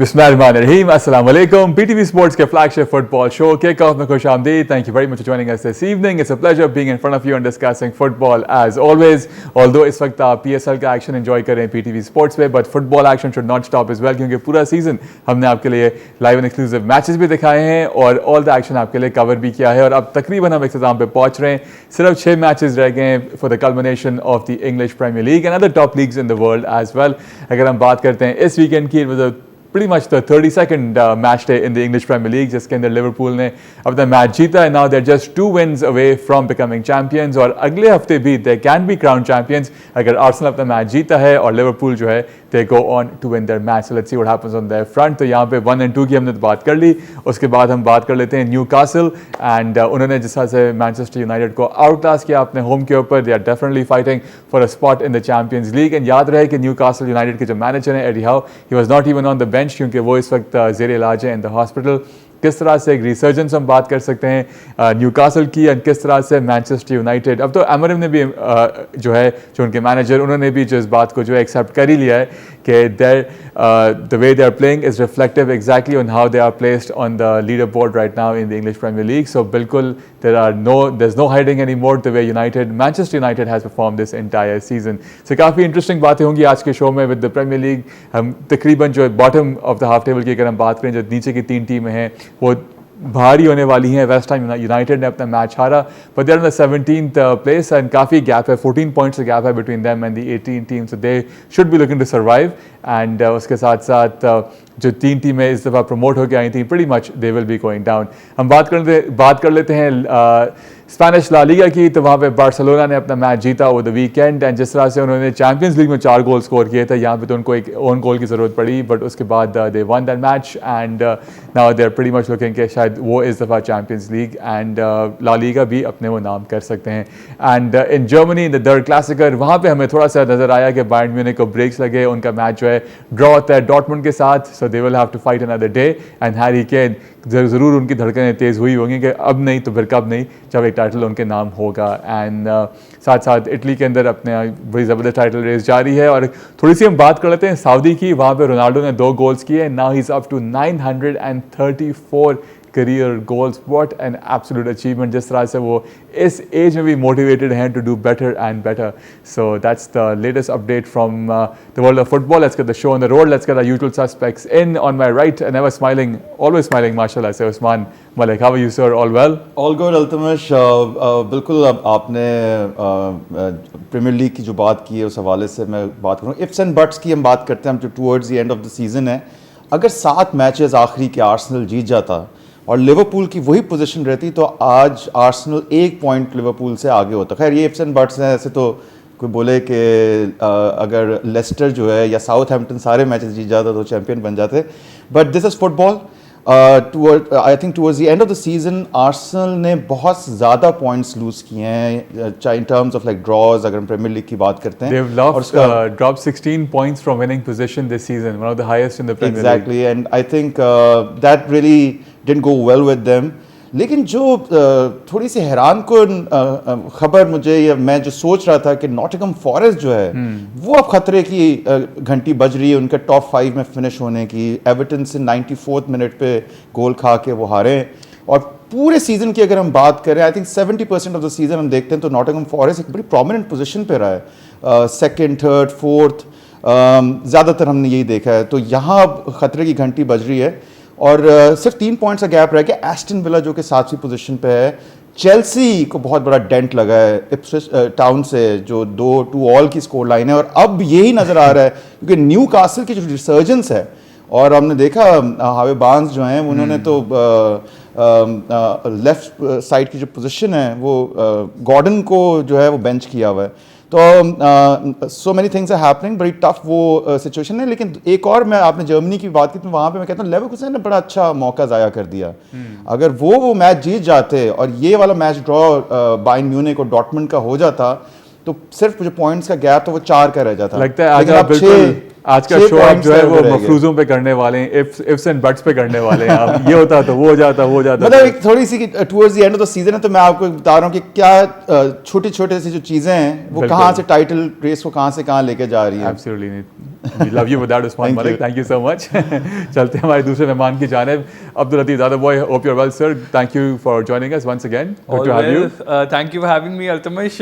Bismillahirrahmanirrahim. Assalamu alaikum. PTV Sports के flagship football show kick-off में खुश आमदीद. Thank you very much for joining us this evening. It's a pleasure being in front of you and discussing football as always. Although इस वक्त आप PSL का action enjoy कर रहे हैं PTV Sports पे, but football action should not stop as well क्योंकि पूरा season हमने आपके लिए live and exclusive matches भी दिखाए हैं और all the action आपके लिए cover भी किया है और अब तकरीबन हम इख्तिताम पे पहुंच रहे हैं. सिर्फ 6 matches रह गए हैं for the culmination of the English Premier League and other top leagues in the world as well. अगर हम बात करते हैं इस weekend की, it was a pretty much the 32nd match day in the English Premier League जिसके अंदर Liverpool ने अपना मैच जीता and now they're just 2 wins away from becoming champions और अगले हफ्ते भी they can be crowned champions अगर आर्सेनल अपना मैच जीता है और लिवरपूल जो है they go on to win their match. So let's see what happens on their front. तो यहाँ पे 1 and 2 की हमने बात कर ली, उसके बाद हम बात कर लेते हैं न्यूकासल एंड उन्होंने जिस तरह से मैनचेस्टर यूनाइटेड को आउट क्लास किया अपने होम के ऊपर. They are definitely fighting for a spot in the Champions League and याद रहे कि न्यूकासल यूनाइटेड के जो मैनेजर हैं Eddie Howe, he was not even on the bench क्योंकि वो इस वक्त ज़ेर इलाज है इन द हॉस्पिटल. किस तरह से एक रिसर्जेंस हम बात कर सकते हैं न्यूकासल की एंड किस तरह से मैनचेस्टर यूनाइटेड, अब तो एमरम ने भी जो है जो उनके मैनेजर उन्होंने भी जो इस बात को जो है एक्सेप्ट कर ही लिया है कि the way they are playing is reflective exactly on how they are placed on the leader board right now in the English Premier League. So बिल्कुल there is no hiding any more the way Manchester United has perform this entire season. So काफ़ी interesting बातें होंगी आज के show में with the Premier league. हम तकरीबन जो bottom of the half table की अगर हम बात करें, जो नीचे की 3 टीमें हैं वो भारी होने वाली हैं. वेस्ट हैम यूनाइटेड ने अपना मैच हारा but they are in the 17th place and काफ़ी गैप है, 14 पॉइंट्स का गैप है between them and the 18 team. So they should be looking to survive and उसके साथ साथ जो 3 टीमें इस दफ़ा प्रमोट होकर आई थी pretty much they will be going down. हम बात कर लेते हैं स्पेनिश ला लीगा की. तो वहाँ पे बार्सिलोना ने अपना मैच जीता ओवर द वीकेंड एंड जिस तरह से उन्होंने चैंपियंस लीग में 4 गोल स्कोर किए थे, यहाँ पे तो उनको एक ओन गोल की ज़रूरत पड़ी बट उसके बाद they won that match and now they are pretty much looking कि शायद वो इस दफ़ा Champions League and La Liga भी अपने वो नाम कर सकते हैं. And in Germany in the Der Klassiker वहाँ पे हमें थोड़ा सा नज़र आया कि बायर्न म्यूनिख को ब्रेक्स लगे, उनका मैच जो है ड्रॉ होता है डॉर्टमुंड के साथ. So they will have to fight another day and Harry Kane ज़रूर उनकी धड़कनें तेज़ हुई होंगी कि अब नहीं तो फिर कब नहीं जब एक टाइटल उनके नाम होगा. एंड साथ साथ इटली के अंदर अपने बड़ी ज़बरदस्त टाइटल रेस जारी है. और थोड़ी सी हम बात कर लेते हैं सऊदी की. वहाँ पे रोनाल्डो ने 2 गोल्स किए. Now he is up to 934 career goals. What an absolute achievement. जिस तरह से वो इस एज में भी motivated हैं to do better and better. So that's the latest update from the world of football. Let's get the show on the road. Let's get our usual suspects in. On my right, and ever smiling, always smiling, mashallah, say Usman Malik. How are you, sir? All well? All good, Altamash. बिल्कुल आपने premiere league की जो बात की है उस हवाले से मैं बात करूँ. इफ्स एंड बट्स की हम बात करते हैं, हम जो towards the end of the season है, अगर 7 मैचेस आखिरी के आर्सेनल जीत जाता और लिवरपूल की वही पोजीशन रहती तो आज आर्सेनल 1 पॉइंट लिवरपूल से आगे होता. खैर ये इफ्स एंड बट्स हैं, ऐसे तो कोई बोले कि अगर लेस्टर जो है या साउथहैम्पटन सारे मैचेस जीत जाता तो चैंपियन बन जाते. But this is football. I think towards the end of the season Arsenal ने बहुत ज़्यादा पॉइंट्स लूज किए हैं चाहे in terms of like draws. अगर हम प्रीमियर लीग की बात करते हैं, they've lost dropped 16 points from winning position this season, one of the highest in the Premier League. Exactly, and I think that really didn't go well with them. लेकिन जो थोड़ी सी हैरान कन खबर मुझे, या मैं जो सोच रहा था कि नॉटिंघम फॉरेस्ट जो है वो अब खतरे की घंटी बज रही है उनके टॉप 5 में फिनिश होने की. एवर्टन से 94th मिनट पे गोल खा के वो हारे. और पूरे सीजन की अगर हम बात करें, I think 70% of the season हम देखते हैं तो नॉटिंघम फॉरेस्ट एक बड़ी प्रोमिनेंट पोजीशन पे रहा है, 2nd, 3rd, 4th ज़्यादातर हमने यही देखा है. तो यहाँ खतरे की घंटी बज रही है और सिर्फ 3 पॉइंट्स का गैप रह गया एस्टन विला जो कि 7वीं पोजीशन पे है. चेल्सी को बहुत बड़ा डेंट लगा है इप्सविच टाउन से जो 2-2 की स्कोर लाइन है. और अब यही नज़र आ रहा है क्योंकि न्यू कासल की जो रिसर्जेंस है, और हमने देखा हावे बार्न्स जो हैं उन्होंने तो लेफ्ट साइड की जो पोजीशन है वो गॉर्डन को जो है वो बेंच किया हुआ है. तो so many things are happening, बड़ी टफ वो सिचुएशन है. लेकिन एक और मैं आपने जर्मनी की बात की तो वहाँ पे मैं कहता हूँ लेवरकुसेन ने बड़ा अच्छा मौका ज़ाया कर दिया. अगर वो मैच जीत जाते और ये वाला मैच ड्रॉ बायर्न म्यूनिख और डॉर्टमुंड का हो जाता तो सिर्फ जो पॉइंट्स का गैप तो वो 4 का रह जाता. लगता है आज का शो आप जो है वो मफरूजों पे करने वाले हैं, इफ्स एंड बट्स पे करने वाले हैं. अब ये होता तो वो हो जाता मतलब एक थोड़ी सी towards the end of the season है तो मैं आपको बता रहा हूँ कि क्या छोटे छोटे सी जो चीजें हैं वो कहाँ से टाइटल रेस को कहाँ से कहाँ लेके जा रही है. Absolutely. We love you for that, Usman Malik. Thank you so much. चलते हैं हमारे दूसरे मेहमान की जानिब, Abdul Latif Dadaboy. Hope you're well, sir. Thank you for joining us once again. Good to have you. Thank you for having me, Altamash.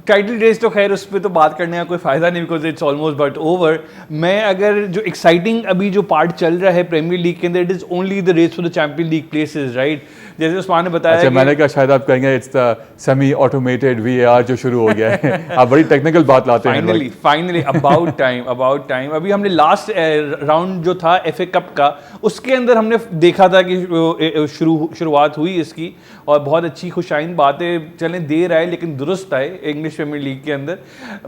Title race तो खैर उस पर तो बात करने का कोई फ़ायदा नहीं, because it's almost but over. मैं अगर जो एक्साइटिंग अभी जो पार्ट चल रहा है प्रीमियर लीग के अंदर, it is only the race for the Champion League places, right. जैसे उस्मान ने बताया. अच्छा, मैंने कहा शायद आप कहेंगे it's the semi automated VAR जो शुरू हो गया है. आप बड़ी टेक्निकल बात लाते हैं. Finally about time. अभी हमने लास्ट राउंड जो था FA कप का, उसके अंदर हमने देखा था कि शुरुआत हुई इसकी, और बहुत अच्छी खुशाइन बातें चलें दे रहा है, लेकिन दुरुस्त है इंग्लिश प्रीमियर लीग के अंदर.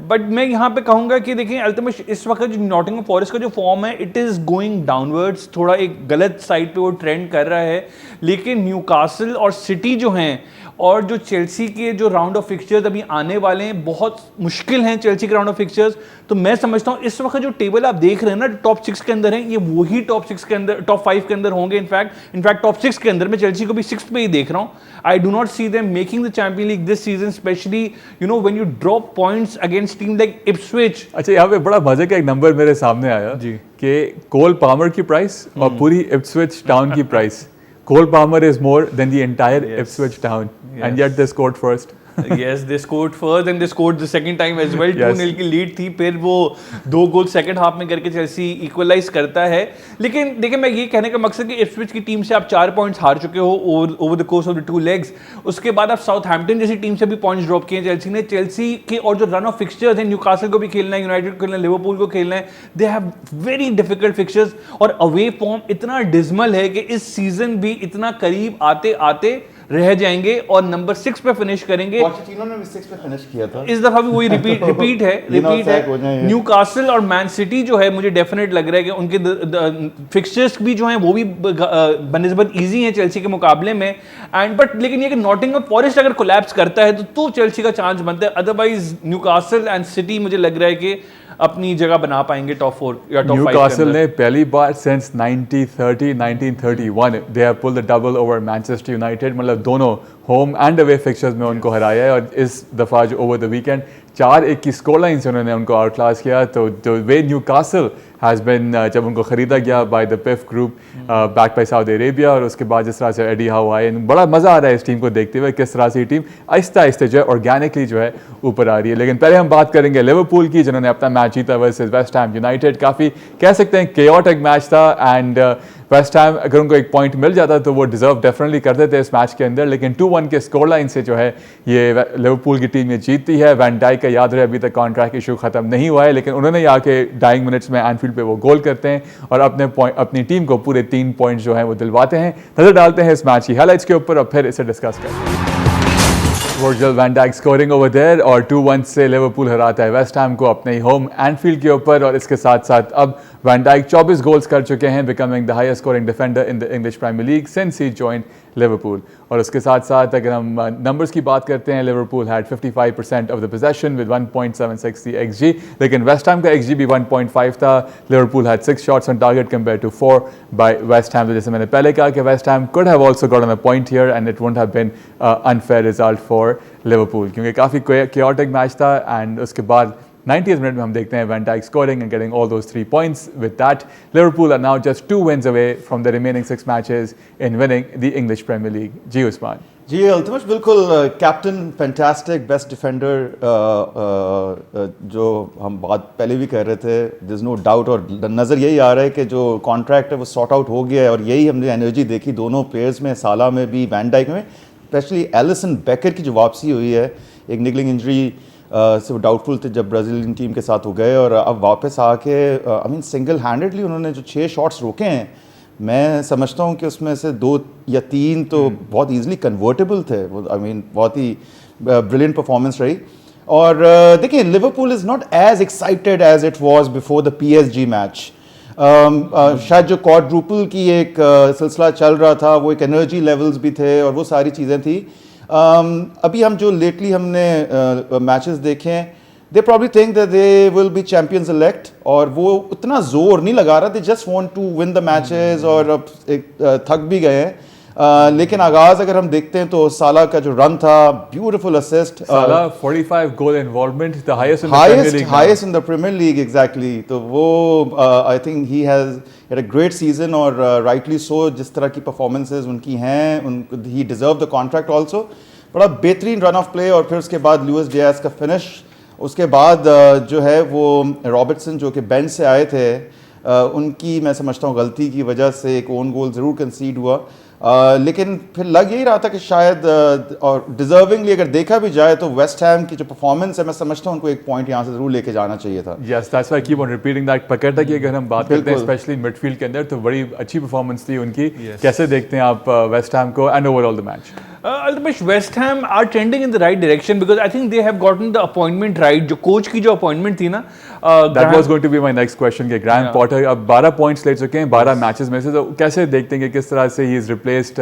बट मैं यहाँ पे कहूँगा कि देखिए अल्तमश, इस वक्त जो नॉटिंघम फॉरेस्ट का जो फॉर्म है, इट इज़ गोइंग डाउनवर्ड्स. थोड़ा एक गलत साइड पे वो ट्रेंड कर रहा है. लेकिन न्यूकासल और सिटी जो हैं, और जो चेल्सी के जो राउंड ऑफ फिक्सचर्स अभी आने वाले हैं, बहुत मुश्किल हैं चेल्सी के राउंड ऑफ फिक्सचर्स. तो मैं समझता हूँ इस वक्त जो टेबल आप देख रहे हैं ना, टॉप 6 के अंदर हैं, ये वही टॉप 6 के अंदर, टॉप 5 के अंदर होंगे. इनफैक्ट टॉप 6 के अंदर मैं चेल्सी को भी 6th पे ही देख रहा हूँ. आई do not see them making the Champion league this season, specially you know when you drop points against team like Ipswich. अच्छा, यहाँ पे बड़ा मजे का एक नंबर मेरे सामने आया जी, कि कोल पामर की प्राइस और पूरी इप्सविच टाउन की price. Cole Palmer is more than the entire Ipswich town, and yet they scored first. Yes, they scored first and they scored the second time as well. 2-0 की lead थी, फिर वो 2 गोल second half में करके Chelsea equalise करता है. लेकिन देखिए, मैं ये कहने का मकसद कि इप्सविच की टीम से आप 4 पॉइंट्स हार चुके हो over the course of the 2 legs. उसके बाद आप साउथहैम्पटन जैसी टीम से भी पॉइंट्स ड्रॉप किए चेल्सी ने. चेल्सी के और जो रन ऑफ फिक्सचर्स हैं, न्यूकासल को भी खेलना है, यूनाइटेड को खेलना है, लिवरपूल को खेलना है. They have very difficult fixtures, और अवे फॉर्म इतना डिस्मल है कि इस सीजन भी इतना करीब आते आते रह जाएंगे और नंबर 6 पे फिनिश करेंगे. पोचेटिनो ने भी 6 पे फिनिश किया था. इस दफा भी वही रिपीट है. न्यूकासल और मैन सिटी जो है, मुझे डेफिनेट लग रहा है कि उनके फिक्सचर्स भी जो हैं वो भी बनिस्बत इजी हैं चेल्सी के मुकाबले में. लेकिन ये कि नॉटिंघम फॉरेस्ट अगर कोलैप्स करता है तो चेल्सी का चांस बनता है. अदरवाइज न्यूकासल एंड सिटी मुझे लग रहा है कि अपनी जगह बना पाएंगे टॉप 4 या टॉप 5. न्यूकासल ने पहली बार since 1931 they have pulled the double over Manchester United. मतलब दोनों होम एंड अवे फिक्सचर्स में उनको हराया है, और इस दफ़ा जो ओवर द वीकेंड 4-1 की स्कोर लाइन से उन्होंने उनको आउट क्लास किया. तो the way Newcastle has been, जब उनको ख़रीदा गया by the PIFF group back by Saudi Arabia, और उसके बाद जिस तरह से एडी हाउ आए, बड़ा मज़ा आ रहा है इस टीम को देखते हुए, किस तरह से ये टीम आहिस्ता आहिस्ता जो है ऑर्गेनिकली जो है ऊपर आ रही है. लेकिन पहले हम बात करेंगे लिवरपूल की, जिन्होंने अपना मैच जीता वर्सेस वेस्ट हैम यूनाइटेड. काफ़ी कह सकते हैं केओटिक मैच था, एंड वेस्ट हैम अगर उनको एक पॉइंट मिल जाता तो वो डिजर्व डेफिनेटली करते थे इस मैच के अंदर. लेकिन 2-1 के स्कोर लाइन से जो है ये लिवरपूल की टीम ये जीतती है. वैन डाइक का याद रहे अभी तक कॉन्ट्रैक्ट इशू खत्म नहीं हुआ है, लेकिन उन्होंने यहाँ के डाइंग मिनट्स में एनफील्ड पे वो गोल करते हैं और अपनी टीम को पूरे 3 पॉइंट जो हैं वो दिलवाते हैं. नजर डालते हैं इस मैच की हाइलाइट्स के ऊपर और फिर इसे डिस्कस करते हैं. Virgil van Dijk scoring over there, और 2-1 से लिवरपूल हराता है वेस्ट हैम को अपने ही होम एनफील्ड के ऊपर. और इसके साथ साथ अब वैन डाइक 24 गोल्स कर चुके हैं, becoming the highest scoring defender in the English Premier League since he joined Liverpool. और उसके साथ साथ अगर हम नंबर्स की बात करते हैं, Liverpool had 55% of the possession with 1.76 the XG, लेकिन वेस्ट हैम का XG भी 1.5 था. Liverpool had 6 shots on target compare to 4 by West Ham. तो जैसे मैंने पहले कहा कि West Ham could have also gotten a point here and it wouldn't have been unfair result for Liverpool, क्योंकि काफ़ी केओटिक मैच था. एंड उसके बाद 90th मिनट में हम देखते हैं van Dijk scoring and getting all those 3 points. With that, Liverpool are now just 2 wins away from the remaining 6 matches in winning the English Premier League. जी उस्मान. जी अल्तमश, बिल्कुल. Captain fantastic, best defender, जो हम बात पहले भी कर रहे थे, देयर इज नो डाउट. और नज़र यही आ रहा है कि जो कॉन्ट्रैक्ट है वो सॉर्ट आउट हो गया है, और यही हमने एनर्जी देखी दोनों प्लेयर्स में, साला में भी, वैन डाइक में. स्पेशली एलिसन बेकर की जो वापसी हुई है, एक निगलिंग इंजरी से वो डाउटफुल थे जब ब्राज़ीलियन टीम के साथ हो गए, और अब वापस आके आई मीन सिंगल हैंडेडली उन्होंने जो 6 शॉट्स रोके हैं, मैं समझता हूँ कि उसमें से 2 या 3 तो बहुत ईजिली कन्वर्टेबल थे. वो आई मीन बहुत ही ब्रिलियंट परफॉर्मेंस रही. और देखिए, Liverpool is not as excited as it was before the PSG match. शायद जो क्वाड्रुपल की एक सिलसिला चल रहा था, वो एक एनर्जी लेवल्स भी थे और वो सारी चीज़ें थी. अभी हम जो लेटली हमने मैचेस देखे हैं, they probably think that they will be champions elect, और वो उतना जोर नहीं लगा रहा. They just want to win the matches, और अब थक भी गए हैं. लेकिन आगाज अगर हम देखते हैं तो साला का जो रन था, beautiful assist, Salah 45 goal involvement, the highest in the Premier League. Highest in the Premier League, exactly. तो वो I think he has had a great season, और राइटली सो, जिस तरह की परफॉर्मेंसेज उनकी हैं, he deserve the contract also. बड़ा बेहतरीन रन ऑफ प्ले, और फिर उसके बाद लुइस डियाज का फिनिश, उसके बाद जो है वो रॉबर्टसन जो कि बेंच से आए थे, उनकी मैं समझता हूँ गलती की वजह से एक ओन गोल ज़रूर कंसीड हुआ, लेकिन फिर लग यही रहा था कि शायद और डिजर्विंगली अगर देखा भी जाए तो वेस्ट हैम की जो परफॉर्मेंस है, मैं समझता हूँ उनको एक पॉइंट यहाँ से ज़रूर लेके जाना चाहिए था। Yes, that's why I keep on repeating that. पकड़ता की अगर हम बात करते हैं स्पेशली मिडफील्ड के अंदर, तो बड़ी अच्छी परफॉर्मेंस थी उनकी। कैसे देखते हैं आप वेस्ट हैम को and overall the match? Ultimately, West Ham are trending in the right direction because I think they have gotten the appointment right. जो कोच की जो अपॉइंटमेंट थी ना, That was going to be my next question कि Graeme Potter अब 12 points ले चुके हैं 12 मैचेस में से, तो कैसे देखते हैं कि किस तरह से ही इज रिप्लेस्ड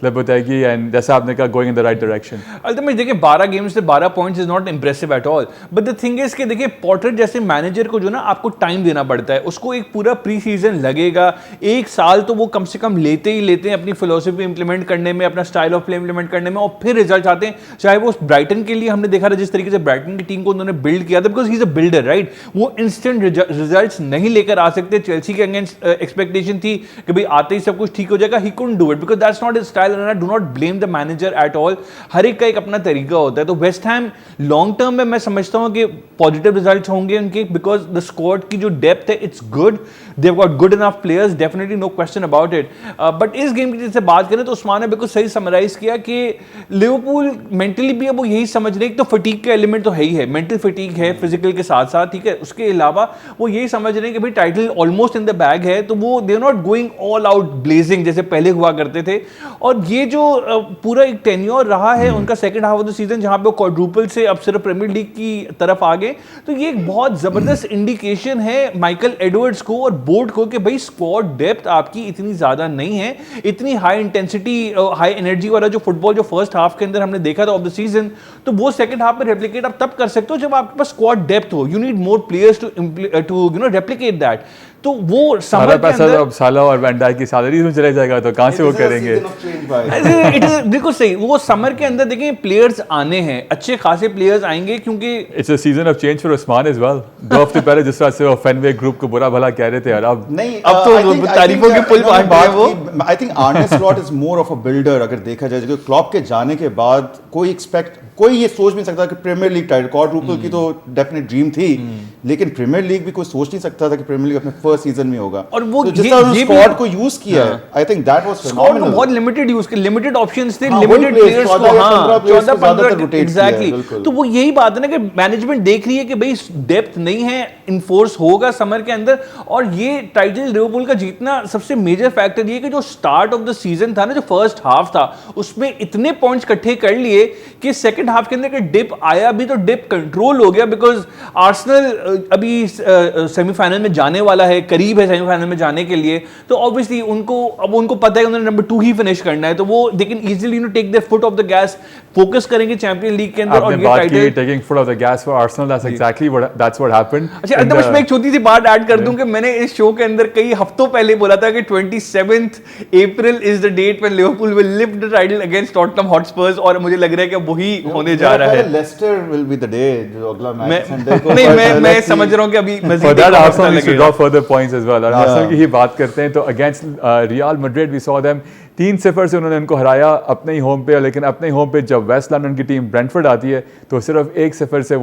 लोपेटेगी, एंड जैसा आपने कहा going in the right direction? Ultimately देखिए 12 गेम्स से 12 points is not impressive at all, but the thing is कि देखिए पॉटर जैसे मैनेजर को जो ना आपको टाइम देना पड़ता है, उसको एक पूरा प्री सीजन लगेगा, एक साल तो वो कम से कम लेते ही लेते हैं अपनी फिलोसफी इंप्लीमेंट करने में, अपना स्टाइल ऑफ प्ले इंप्लीमेंट करने में, और फिर रिजल्ट आते हैं। चाहे वो ब्राइटन के लिए हमने देखा था जिस तरीके से ब्राइटन की टीम को उन्होंने बिल्ड किया था, because he is a builder, right? वो इंस्टेंट रिजल्ट्स नहीं लेकर आ सकते। चेल्सी के अगेंस्ट एक्सपेक्टेशन थी कि भाई आते ही सब कुछ ठीक हो जाएगा, he couldn't do it because that's not his style, and I do not blame the manager at all. हर एक का एक अपना तरीका होता है। तो वेस्ट हैम लॉन्ग टर्म में मैं समझता हूं कि पॉजिटिव रिजल्ट्स होंगे उनके, बिकॉज द स्क्वाड की जो डेप्थ है it's good, they have got good enough players, definitely no question about it. But इस गेम की जैसे बात करें तो उस्मान ने बिल्कुल सही समराइज किया कि लिवरपूल मेंटली भी अब वो यही समझ रहे हैं, तो फटीक का एलिमेंट तो है ही है, मेंटल फटीक है फिजिकल के साथ साथ, ठीक है। उसके अलावा वो यही समझ रहे हैं कि भाई title almost in the bag है, तो वो they are not going all out blazing जैसे पहले हुआ करते थे। और ये जो पूरा एक टेन्योर रहा है उनका second half of the season, जहां पे वो क्वाड्रुपल से अब सिर्फ प्रीमियर लीग की तरफ आ गए, तो ये एक बहुत जबरदस्त इंडिकेशन है माइकल एडवर्ड्स को और बोर्ड को कि भाई स्क्वाड डेप्थ आपकी इतनी ज्यादा नहीं है, इतनी हाई इंटेंसिटी हाई एनर्जी वाला जो फुटबॉल जो फर्स्ट हाफ के अंदर हमने देखा था ऑफ द सीजन, तो वो सेकंड हाफ में रेप्लिकेट आप तब कर सकते हो जब आपके पास स्क्वाड डेप्थ हो। You need more players to replicate that. तो वो सारा पैसा अब साला और वैन डाइक की सैलरीज में चले जाएगा, तो कहां से वो करेंगे? इट इज बिल्कुल सही। वो समर के अंदर देखें प्लेयर्स आने हैं, अच्छे खासे प्लेयर्स आएंगे, क्योंकि it's a season of change for Usman as well. 2 हफ्ते पहले जिस तरह से वो फेनवे ग्रुप को बुरा भला कह रहे थे, और अब नहीं, अब तो तारीफों के पुल बांट रहे हैं वो। I think आर्ने slot is more of a builder अगर देखा जाए, क्योंकि क्लॉप के जाने के बाद कोई ये सोच नहीं सकता कि प्रीमियर लीग टाइटल, क्वाड्रुपल की तो डेफिनेट ड्रीम थी, लेकिन प्रीमियर लीग भी कोई सोच नहीं सकता था कि प्रीमियर लीग अपने फर्स्ट सीजन में होगा। और वो तो जिस तरह स्क्वाड को यूज किया है, I think that was phenomenal. बहुत लिमिटेड यूज के, लिमिटेड ऑप्शंस थे, लिमिटेड प्लेयर्स को, 14-15 एग्जैक्टली। तो वो यही बात है ना कि मैनेजमेंट देख रही है कि भाई डेप्थ नहीं है, इन्फोर्स होगा समर के अंदर। और ये टाइटल लिवरपूल का जीतना सबसे मेजर फैक्टर ये कि जो स्टार्ट ऑफ द सीजन था ना, जो फर्स्ट हाफ था, उसमें इतने पॉइंट्स इकट्ठे कर लिए कि सेकंड हाफ के अंदर का डिप आया भी तो डिप कंट्रोल हो गया, बिकॉज आर्सेनल अभी सेमीफाइनल में जाने वाला है, करीब है सेमीफाइनल में जाने के लिए। तो ऑब्वियसली उनको पता है कि उन्होंने नंबर 2 ही फिनिश करना है, तो वो they can easily take their foot off the gas, focus करेंगे चैंपियन लीग के अंदर। और ये title taking foot off the gas for Arsenal, that's what happened. अच्छा, एकदम इसमें एक छोटी सी बात ऐड कर दूं कि मैंने इस शो के अंदर कई हफ्तों पहले बोला था कि 27th April is the date when Liverpool will lift the title against Tottenham Hotspurs, और मुझे लग रहा है कि वही होने जा रहा है। Leicester will be the day, जो अगला मैच संडे को। नहीं, मैं समझ रहा हूं कि अभी for that Arsenal needs to draw further points as well। और आर्सेनल की ही बात करते हैं तो against Real Madrid we saw them 3-0 से उन्होंने उनको हराया अपने ही होम पे, लेकिन अपने ही होम पे जब वेस्ट लंदन की टीम ब्रेंटफोर्ड आती है तो सिर्फ 1-0 से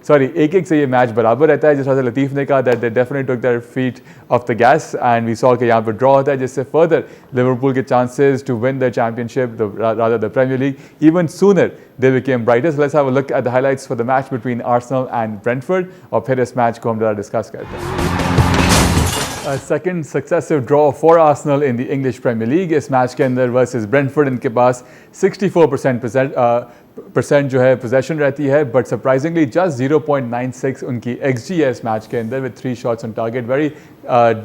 1-1 से ये मैच बराबर रहता है। जिस तरह से लतीफ़ ने कहा that they definitely took their feet off the gas, and we saw कि यहाँ पर ड्रॉ होता है, जिससे फर्दर लिवरपूल के chances to win the championship, rather the Premier League, even sooner they became brighter। So let's have a look at the highlights for the match between Arsenal and Brentford, और फिर इस match को हम ज़रा discuss करते हैं। A second successive draw for Arsenal in the English Premier League। इस match के अंदर versus Brentford इनके पास 64% जो है पोजेशन रहती है, बट सरप्राइजिंगली जस्ट 0.96 उनकी XG है इस मैच के अंदर, with 3 shots on target, very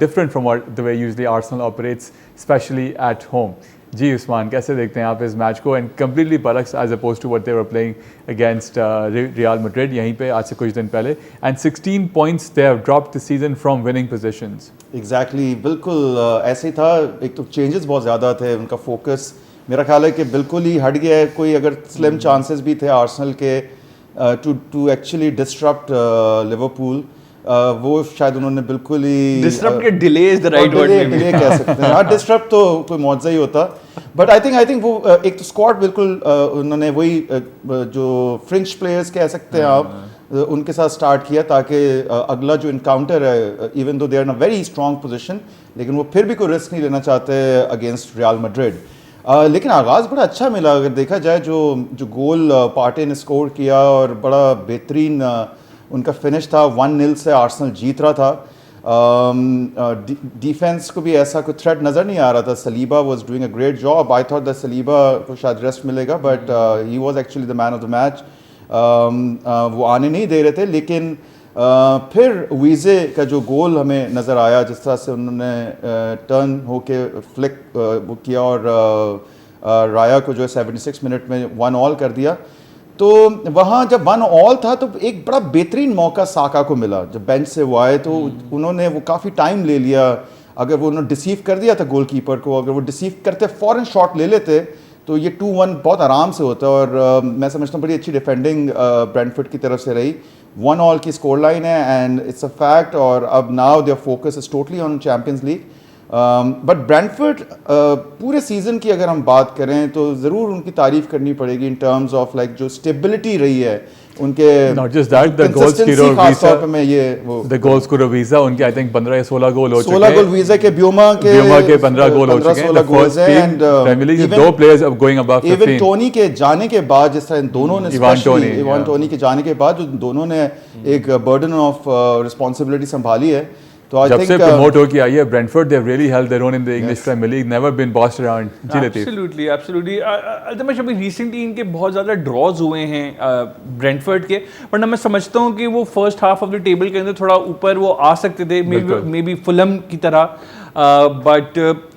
different from the way usually Arsenal operates, especially at home। जी उस्मान, कैसे देखते हैं आप इस मैच को, एंड कम्प्लीटली बरक्स as opposed to what they were playing against Real Madrid यहीं पे आज से कुछ दिन पहले, and 16 points they have dropped this season from winning positions. Exactly, बिल्कुल ऐसे ही था। एक तो चेंजेस बहुत ज़्यादा थे, उनका फोकस मेरा ख्याल है कि बिल्कुल ही हट गया है। कोई अगर स्लिम चांसेस भी थे आर्सेनल के टू एक्चुअली डिस्टरप्ट लिवरपूल, वो शायद उन्होंने बिल्कुल ही डिस्टर्ब के delay is the right word delay कह सकते हैं। हाँ, डिस्टरप्ट तो कोई मौजज़ा ही होता, बट आई थिंक वो एक तो स्क्वाड बिल्कुल उन्होंने वही जो फ्रिंच प्लेयर्स कह सकते हैं आप, उनके साथ स्टार्ट किया ताकि अगला जो इनकाउंटर है, even though they are in a very strong position, लेकिन वो फिर भी कोई रिस्क नहीं लेना चाहते अगेंस्ट रियल मैड्रिड। लेकिन आगाज़ बड़ा अच्छा मिला अगर देखा जाए, जो गोल पार्टे ने स्कोर किया और बड़ा बेहतरीन उनका फिनिश था। 1-0 से आर्सेनल जीत रहा था। डिफेंस को भी ऐसा कोई थ्रेट नज़र नहीं आ रहा था। Saliba was doing a great job. I thought that Saliba को शायद रेस्ट मिलेगा, but he was actually the man of the match. वो आने नहीं दे रहे थे, लेकिन फिर वीज़े का जो गोल हमें नज़र आया, जिस तरह से उन्होंने टर्न होके फ्लिक वो किया और राया को जो है 76 मिनट में 1-1 कर दिया। तो वहाँ जब 1-1 था तो एक बड़ा बेहतरीन मौका साका को मिला। जब बेंच से वो आए तो उन्होंने वो काफ़ी टाइम ले लिया। अगर वो उन्होंने डिसीव कर दिया था गोलकीपर को, अगर वो डिसीव करते फ़ौरन शॉट ले लेते तो ये 2-1 बहुत आराम से होता। और मैं समझता हूँ बड़ी अच्छी डिफेंडिंग ब्रेंटफोर्ड की तरफ से रही। 1-1 की स्कोर लाइन है एंड इट्स अ फैक्ट। और अब now their focus is totally on Champions League. But Brentford पूरे सीज़न की अगर हम बात करें तो ज़रूर उनकी तारीफ़ करनी पड़ेगी इन टर्म्स ऑफ लाइक जो स्टेबिलिटी रही है उनके। Not just that, the goal scorer visa में ये वो the goal scorer visa उनके I think 15 या 16 गोल हो चुके हैं। 16 गोल वीजा के ब्यूमा के 15 गोल हो चुके हैं। The first team Premier League दो players अब going above 15। इवन टोनी के जाने के बाद, जिस तरह इन दोनों ने इवान टोनी के जाने के बाद जो दोनों ने एक बर्डन ऑफ रिस्पांसिबिलिटी संभाली है, तो आई जब थिंक से प्रमोट हो के आई है Brentford, they have really held their own in the English Premier League, never been bossed around. Ji Latif. Absolutely absolutely. Altamash अभी रिसेंटली इनके बहुत ज़्यादा ड्रॉज हुए हैं ब्रेंटफोर्ड के, वरना मैं समझता हूँ कि वो first half of the table के अंदर थोड़ा ऊपर वो आ सकते थे, मे बी फुलम की तरह, बट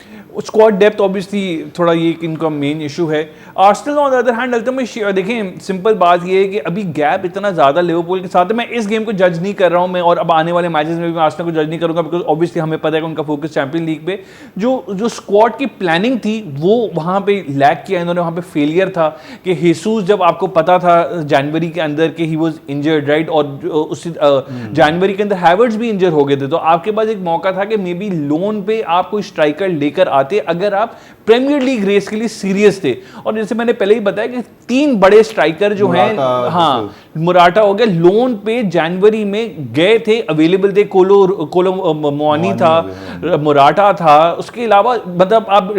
स्क्वाड डेप्थ ऑब्वियसली थोड़ा ये इनका मेन इशू है। Arsenal on the other hand Altamash देखें, सिंपल बात ये है कि अभी गैप इतना ज़्यादा लिवरपूल के साथ है। मैं इस गेम को जज नहीं कर रहा हूँ मैं, और अब आने वाले मैचेस में भी मैं आर्सेनल को जज नहीं करूँगा, बिकॉज ऑब्वियसली हमें पता है कि उनका फोकस चैंपियन लीग पे जो स्क्वाड की प्लानिंग थी वो वहाँ पे लैक किया इन्होंने। वहाँ पे फेलियर था कि हेसूस, जब आपको पता था जनवरी के अंदर कि ही वाज इंजर्ड राइट, और उसी जनवरी के अंदर हैवर्ट्स भी इंजर हो गए थे, तो आपके पास एक मौका था कि मे बी लोन पे आप कोई स्ट्राइकर लेकर आते अगर आप प्रीमियर लीग रेस के लिए सीरियस थे। और जैसे मैंने पहले ही बताया कि 3 बड़े स्ट्राइकर जो हैं, हाँ, मुराटा हो गया, लोन पे जनवरी में गए थे, अवेलेबल थे। कोलो मोनी था, मुराटा था, उसके अलावा मतलब आप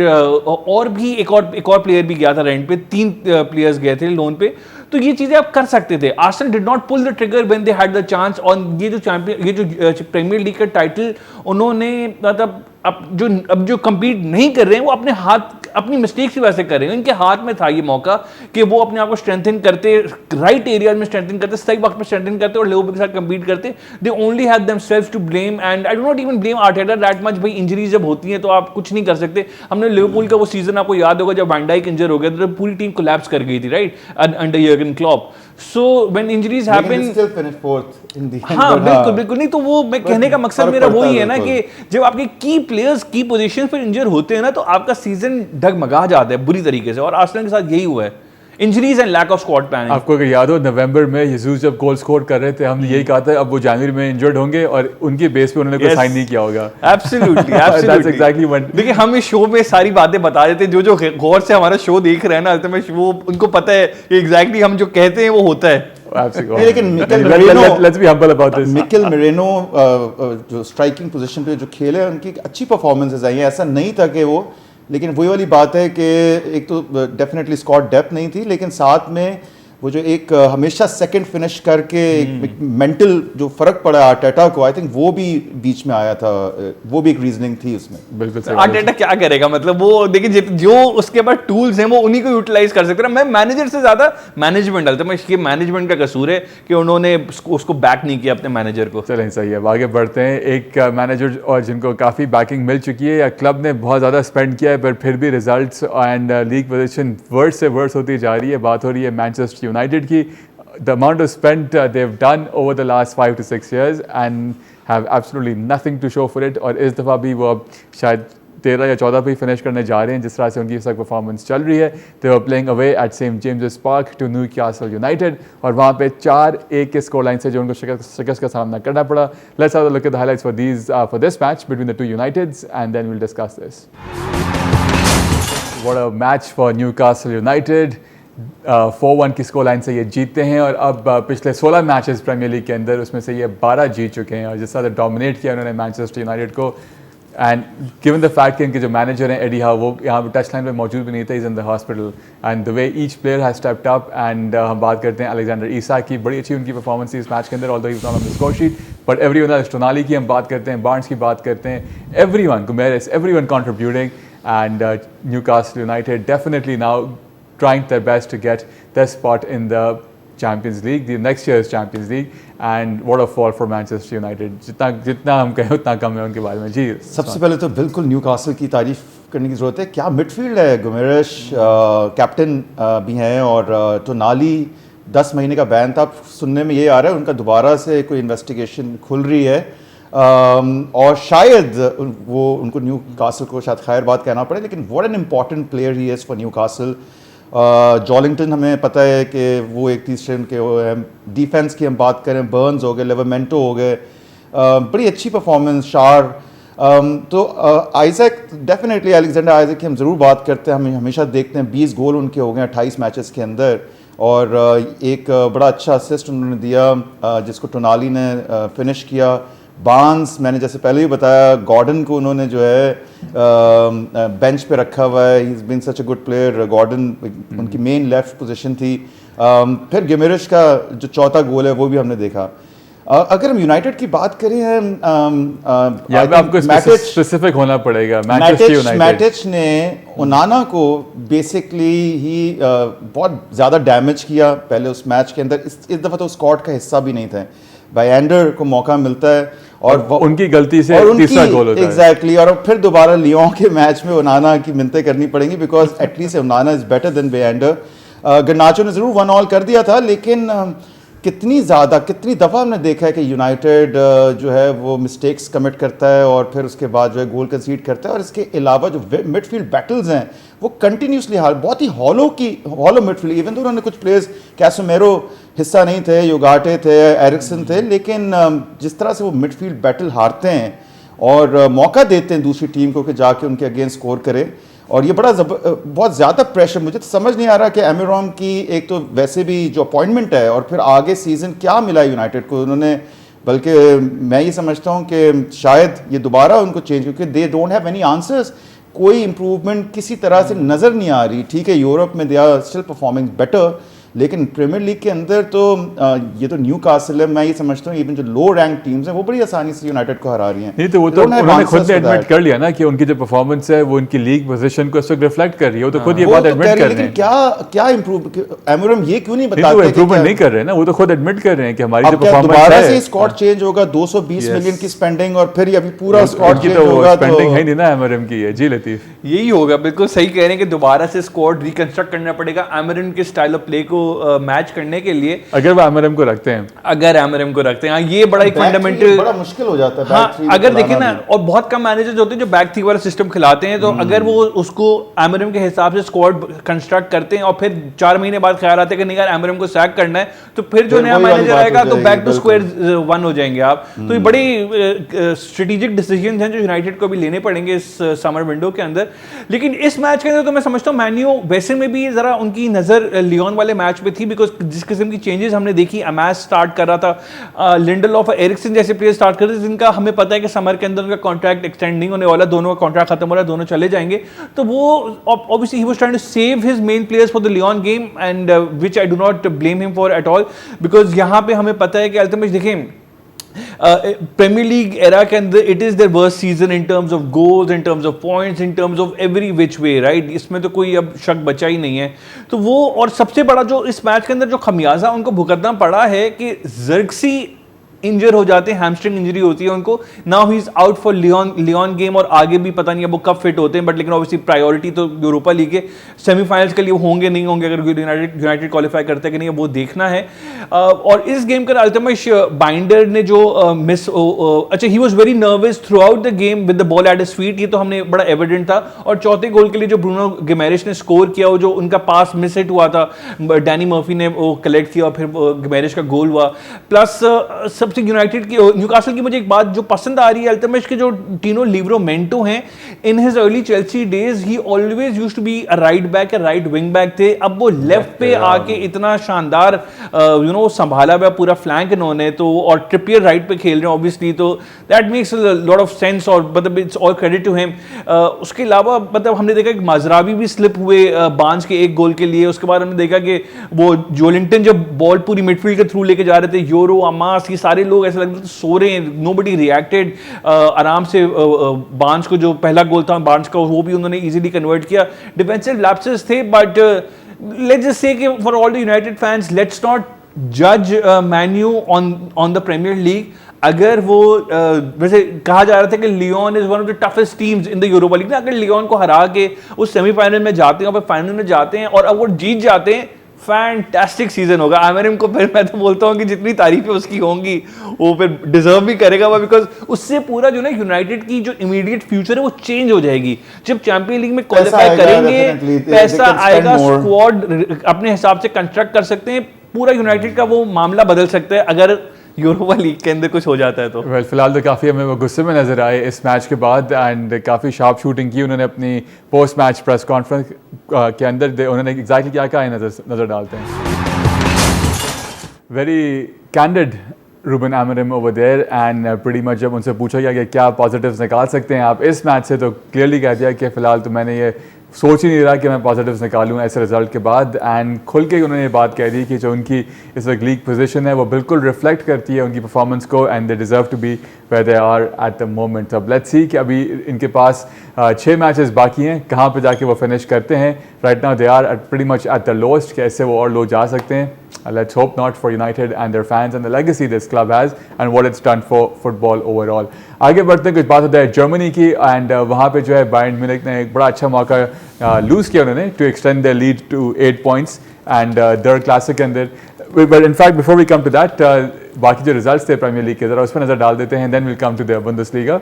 और भी एक और प्लेयर भी गया था रेंट पे, 3 प्लेयर्स गए थे लोन पे। तो ये चीजें आप कर सकते थे। Arsenal did not pull the trigger when they had the chance. और ये जो प्रीमियर लीग का टाइटल उन्होंने मतलब अब जो कंपीट नहीं कर रहे हैं वो अपनी मिस्टेक्स की वजह से कर रहे हैं। इनके हाथ में था ये मौका कि वो अपने आप को स्ट्रेंथन करते, राइट एरियाज में स्ट्रेंथन करते, सही वक्त पे स्ट्रेंथन करते और लिवरपूल के साथ कंपीट करते। They only had themselves to blame, and I do not even blame Arteta that much. भाई इंजरीज जब होती हैं तो आप कुछ नहीं कर सकते। हमने लिवरपूल का वो सीजन आपको याद होगा जब वैन डाइक इंजर हो गया तो पूरी टीम कोलैप्स कर गई थी right, under Jurgen Klopp. So when injuries happen, हाँ बिल्कुल बिल्कुल। नहीं तो वो मैं कहने का मकसद मेरा वही है ना कि जब आपके की प्लेयर्स की पोजीशन पर इंजर होते हैं ना तो आपका सीजन डगमगा जाता है बुरी तरीके से, और आर्सेनल के साथ यही हुआ है, injuries and lack of squad planning. आपको अगर याद हो नवंबर में यीशुस जब गोल स्कोर कर रहे थे, हमने यही कहा था अब वो जनवरी में इंजर्ड होंगे और उनकी बेस पे उन्होंने कोई साइन नहीं किया होगा। Absolutely that's exactly what. देखिए हम इस शो में सारी बातें बता देते हैं, जो गौर से हमारा शो देख रहे हैं ना अल्तमश, वो उनको पता है कि एग्जैक्टली हम जो कहते हैं वो होता है। लेकिन मिकेल मेरेनो जो स्ट्राइकिंग पोजीशन पे जो खेले उनकी अच्छी परफॉर्मेंसेस आई हैं। ऐसा नहीं था कि वो, लेकिन वही वाली बात है कि एक तो डेफिनेटली स्क्वाड डेप्थ नहीं थी, लेकिन साथ में वो जो एक हमेशा सेकंड फिनिश करके एक मेंटल जो फर्क पड़ा आर्टेटा को, आई थिंक वो भी बीच में आया था, वो भी एक रीजनिंग थी उसमें। बिल्कुल आर्टेटा क्या करेगा, मतलब वो देखिए जो उसके पास टूल्स हैं वो उन्हीं को यूटिलाइज कर सकते हैं। मैं मैनेजर से ज्यादा मैनेजमेंट डालता हूं, इसके मैनेजमेंट का कसूर है कि उन्होंने उसको बैक नहीं किया अपने मैनेजर को। चलें सही है, अब आगे बढ़ते हैं। एक मैनेजर और जिनको काफ़ी बैकिंग मिल चुकी है या क्लब ने बहुत ज़्यादा स्पेंड किया है पर फिर भी results and league position worse से वर्स होती जा रही है। बात हो रही है मैनचेस्टर यूनाइटेड की। The amount of spent they've done over the last 5 to 6 years and have absolutely nothing to show for it, और इस दफ़ा भी वो अब शायद 13 या 14 पे ही फिनिश करने जा रहे हैं जिस तरह से उनकी इस वक्त परफॉर्मेंस चल रही है। They were playing away at St James Park to Newcastle United और वहाँ पे 4-1 के स्कोर लाइन से जो उनको शिकस्त का सामना करना पड़ा। Let's have a look at the highlights for this match between the two Uniteds and then we will discuss this. What a match for Newcastle United. 4-1 की स्कोर लाइन से ये जीतते हैं और अब पिछले 16 मैचेस प्रीमियर लीग के अंदर उसमें से ये 12 जीत चुके हैं और जिस तरह से डोमिनेट किया उन्होंने मैनचेस्टर यूनाइटेड को। एंड गिवन द फैक्ट कि इनके जो मैनेजर हैं एडी हाउ वो यहाँ पे टच लाइन पे मौजूद भी नहीं थे, is in the hospital and the way each player has stepped up. And हम बात करते हैं अलेक्जेंडर इसाक की, बड़ी अच्छी उनकी परफॉर्मेंस थी इस मैच के अंदर, although he was not on the score sheet but everyone else. Tonali की हम बात करते हैं, बार्न्स की बात करते हैं, everyone, Guimaraes, everyone contributing and Newcastle United definitely now trying their best to get their spot in the Champions League, the next year's Champions League, and what a fall for Manchester United. जितना हम कहें उतना कम है उनके बारे में। जी, सबसे पहले तो बिल्कुल न्यूकासल की तारीफ करने की ज़रूरत है। क्या मिडफील्ड है, गुमेरेश कैप्टन भी हैं और टोनाली 10 महीने का बैन था, सुनने में ये आ रहा है उनका दोबारा से कोई इन्वेस्टिगेशन खुल रही है और शायद वो उनको न्यूकासल को शायद खैर बात कहना पड़े, लेकिन what an important player he is for Newcastle. Joelinton हमें पता है कि वो एक तीसरे उनके वो हैं। डिफेंस की हम बात करें, बर्न्स हो गए, लिवरमेंटो हो गए, बड़ी अच्छी परफॉर्मेंस। शार तो आइजैक, डेफिनेटली अलेक्जेंडर आइजैक की हम ज़रूर बात करते हैं, हम हमेशा देखते हैं 20 गोल उनके हो गए 28 मैचेस के अंदर और एक बड़ा अच्छा असिस्ट उन्होंने दिया जिसको टोनाली ने फिनिश किया। बार्न्स, मैंने जैसे पहले ही बताया, गॉर्डन को उन्होंने जो है बेंच पे रखा हुआ है, he is been such a good player. Gordon उनकी मेन लेफ्ट पोजीशन थी। फिर गिमेरेश का जो चौथा गोल है वो भी हमने देखा। अगर हम यूनाइटेड की बात करें, आपको स्पेसिफिक होना पड़ेगा। मैटिच ने ओनाना को बेसिकली ही बहुत ज़्यादा डैमेज किया पहले उस मैच के अंदर। इस दफ़ा तो स्क्वाड का हिस्सा भी नहीं थे। बायेंडर को मौका मिलता है और उनकी गलती से तीसरा गोल होता है। एग्जैक्टली, और फिर दोबारा लियोन के मैच में ओनाना की मिन्नतें करनी पड़ेंगी because at least Onana is better than Bayindir. Garnacho ने ज़रूर 1-1 कर दिया था, लेकिन कितनी दफ़ा हमने देखा है कि यूनाइटेड जो है वो मिस्टेक्स कमिट करता है और फिर उसके बाद जो है गोल कंसीड करता है। और इसके अलावा जो मिडफील्ड बैटल्स हैं वो कंटिन्यूसली बहुत ही हॉलो मिडफील्ड, इवन तो उन्होंने कुछ प्लेयर्स, कैसेमेरो हिस्सा नहीं थे, योगाटे थे, एरिक्सन थे, लेकिन जिस तरह से वो मिडफील्ड बैटल हारते हैं और मौका देते हैं दूसरी टीम को कि जाके उनके अगेंस्ट स्कोर करे। और ये बहुत ज़्यादा प्रेशर, मुझे तो समझ नहीं आ रहा कि एमिरोम की एक तो वैसे भी जो अपॉइंटमेंट है और फिर आगे सीज़न क्या मिला यूनाइटेड को उन्होंने, बल्कि मैं ये समझता हूँ कि शायद ये दोबारा उनको चेंज, क्योंकि they don't have any answers. कोई इम्प्रूवमेंट किसी तरह से नज़र नहीं आ रही। ठीक है, यूरोप में they are still performing better, लेकिन प्रीमियर लीग के अंदर तो ये तो न्यूकासल है, मैं ये समझता हूँ इवन जो लो रैंक टीम्स हैं वो बड़ी आसानी से यूनाइटेड को हरा रही हैं। नहीं तो वो तो उन्होंने खुद ने एडमिट कर लिया ना कि उनकी जो परफॉर्मेंस है वो उनकी लीग पोजीशन को इस वक्त रिफ्लेक्ट कर रही है। वो तो खुद ये बात एडमिट कर रहे हैं। क्या इंप्रूव, एमिरोम ये क्यों नहीं बताते? वो इंप्रूवमेंट नहीं कर रहे हैं ना, वो तो खुद एडमिट कर रहे हैं कि हमारी जो परफॉर्मेंस है। दोबारा से स्क्वाड चेंज होगा, 220 मिलियन की स्पेंडिंग और फिर अभी पूरा स्क्वाड चेंज होगा, तो स्पेंडिंग है नहीं ना एमिरोम की है। जी लतीफ, यही होगा, बिल्कुल सही कह रहे हैं कि दोबारा से स्क्वाड रिकंस्ट्रक्ट करना पड़ेगा एमिरोम के स्टाइल ऑफ प्ले को मैच करने के लिए, अगर वो एमआरएम को रखते हैं। हाँ, ये बड़ा एक फंडामेंटल, बड़ा मुश्किल हो जाता है। हाँ, अगर देखें ना, और बहुत कम मैनेजर्स होते हैं जो बैक थ्री वाला सिस्टम खिलाते हैं, तो अगर वो उसको एमआरएम के हिसाब से स्क्वाड कंस्ट्रक्ट करते हैं और फिर 4 महीने बाद ख्याल आता है कि नहीं यार एमआरएम को सैक करना है, तो फिर जो नया मैनेजर आएगा तो बैक टू स्क्वायर वन हो जाएंगे आप। तो ये बड़ी स्ट्रेटेजिक डिसीजन हैं जो यूनाइटेड को भी लेने पड़ेंगे इस समर विंडो के अंदर। लेकिन इस मैच के अंदर तो मैं समझता हूँ मैन्यू वैसे में भी जरा उनकी नजर लियोन वाले मैच पे थी, बिकॉज जिस किस्म की चेंजेस हमने देखी, अमैस स्टार्ट कर रहा था, लिंडलॉफ, एरिक्सन जैसे प्लेयर स्टार्ट कर रहे थे जिनका हमें पता है कि समर के अंदर उनका कॉन्ट्रैक्ट एक्सटेंड नहीं होने वाला, दोनों का कॉन्ट्रैक्ट खत्म हो रहा है, दोनों चले जाएंगे। तो वो obviously he was trying to save his main players for the Lyon game and which I do not blame him for at all, because यहां पे हमें पता है कि अल्टीमेटली देखें प्रीमियर लीग एरा के अंदर it is their worst season in terms of goals, in terms of points, in terms of every which way, right. इसमें तो कोई अब शक बचा ही नहीं है। तो वो, और सबसे बड़ा जो इस मैच के अंदर जो खमियाजा उनको भुगतना पड़ा है कि ज़र्क्सी इंजर हो जाते हैं, हैमस्ट्रिंग इंजरी होती है उनको. Now he is out for Lyon game, और आगे भी पता नहीं है वो कब फिट होते हैं, बट लेकिन ऑब्वियसली प्रायोरिटी तो यूरोपा लीग के सेमीफाइनल्स के लिए होंगे नहीं होंगे, अगर यूनाइटेड क्वालिफाई करते हैं कि नहीं वो देखना है. और इस गेम का अल्तमश बाइंडर ने जो मिस, अच्छा he was very nervous through out the game with the ball at his feet, ये तो हमने बड़ा एविडेंट था. और चौथे गोल के लिए जो ब्रूनो गिमेरेश ने स्कोर किया, वो जो उनका पास मिस हिट हुआ था, डैनी मर्फी ने वो कलेक्ट किया और फिर गिमेरेश का गोल हुआ. प्लस सबसे यूनाइटेड की, न्यूकासल की मुझे एक बात जो पसंद आ रही है, अल्तमश के जो टीनो लिवरोमेंटो हैं, in his early Chelsea days he always used to be a right back, a right wing back थे. अब वो लेफ्ट पे आके इतना शानदार संभाला हुआ पूरा फ्लैंक इन्होंने, तो और ट्रिपियर राइट पे खेल रहे हैं ऑब्वियसली, तो that makes a lot of sense, और मतलब it's all credit to him. उसके अलावा मतलब हमने देखा कि माजरावी भी स्लिप हुए बांस के एक गोल के लिए. उसके बाद हमने देखा कि वो जोलिंगटन जब बॉल पूरी मिडफील्ड के थ्रू लेके जा रहे थे, यूरो अमास, ये सारे लोग ऐसे लग रहे थे सो रहे हैं, नोबडी रिएक्टेड. आराम से बांस को जो पहला गोल था बांस का, वो भी उन्होंने इजीली कन्वर्ट किया. डिफेंसिव लैप्सेस थे, बट लेट्स जस्ट से कि for all the United fans, let's not जज Man U on the Premier League. अगर वो वैसे कहा जा रहा था कि Lyon is one of the toughest teams in the Europa League, अगर लियोन को हरा के उस सेमीफाइनल में जाते हैं और फाइनल में जाते हैं और अब वो जीत जाते हैं, फैंटास्टिक सीजन होगा. आमिरम को फिर मैं तो बोलता हूँ कि जितनी तारीफें उसकी होंगी वो फिर डिजर्व भी करेगा, बिकॉज उससे पूरा जो ना यूनाइटेड की जो इमीडिएट फ्यूचर है वो चेंज हो जाएगी. जब चैंपियन लीग में क्वालिफाई करेंगे, पैसा आएगा, स्क्वाड अपने हिसाब से कंस्ट्रक्ट कर सकते हैं, पूरा यूनाइटेड का वो मामला बदल सकता है अगर यूरोपा लीग के अंदर कुछ हो जाता है तो. वेल फिलहाल तो काफ़ी हमें वो गुस्से में नजर आए इस मैच के बाद, एंड काफ़ी शार्प शूटिंग की उन्होंने अपनी पोस्ट मैच प्रेस कॉन्फ्रेंस के अंदर. उन्होंने एग्जैक्टली क्या कहा है नज़र डालते हैं. Very candid Ruben Amorim over there, and pretty much जब उनसे पूछा गया कि क्या पॉजिटिव्स निकाल सकते हैं आप इस मैच से, तो क्लियरली कह दिया कि फ़िलहाल तो मैंने ये सोच ही नहीं रहा कि मैं पॉजिटिव्स निकालूँ ऐसे रिजल्ट के बाद. एंड खुल के उन्होंने ये बात कह दी कि जो उनकी इस वक्त लीग पोजीशन है वो बिल्कुल रिफ्लेक्ट करती है उनकी परफॉर्मेंस को, and they deserve to be where they are at the moment. अब लेट्स सी कि अभी इनके पास 6 मैचेस बाकी हैं, कहाँ पे जाके वो फिनिश करते हैं. Right now they are pretty much at the lowest, कैसे वो और लो जा सकते हैं. Let's hope not for United and their fans and the legacy this club has and what it's done for football overall. आगे बढ़ते हैं, कुछ बात होता है जर्मनी की, एंड वहाँ पे जो है बायर्न म्यूनिख ने एक बड़ा अच्छा मौका लूज़ किया उन्होंने to extend their lead to 8 points and their classic के अंदर. But in fact before we come to that, बाकी जो रिजल्ट्स थे प्रीमियर लीग के, ज़रा उस पर नज़र डाल देते हैं, then will come to the Bundesliga.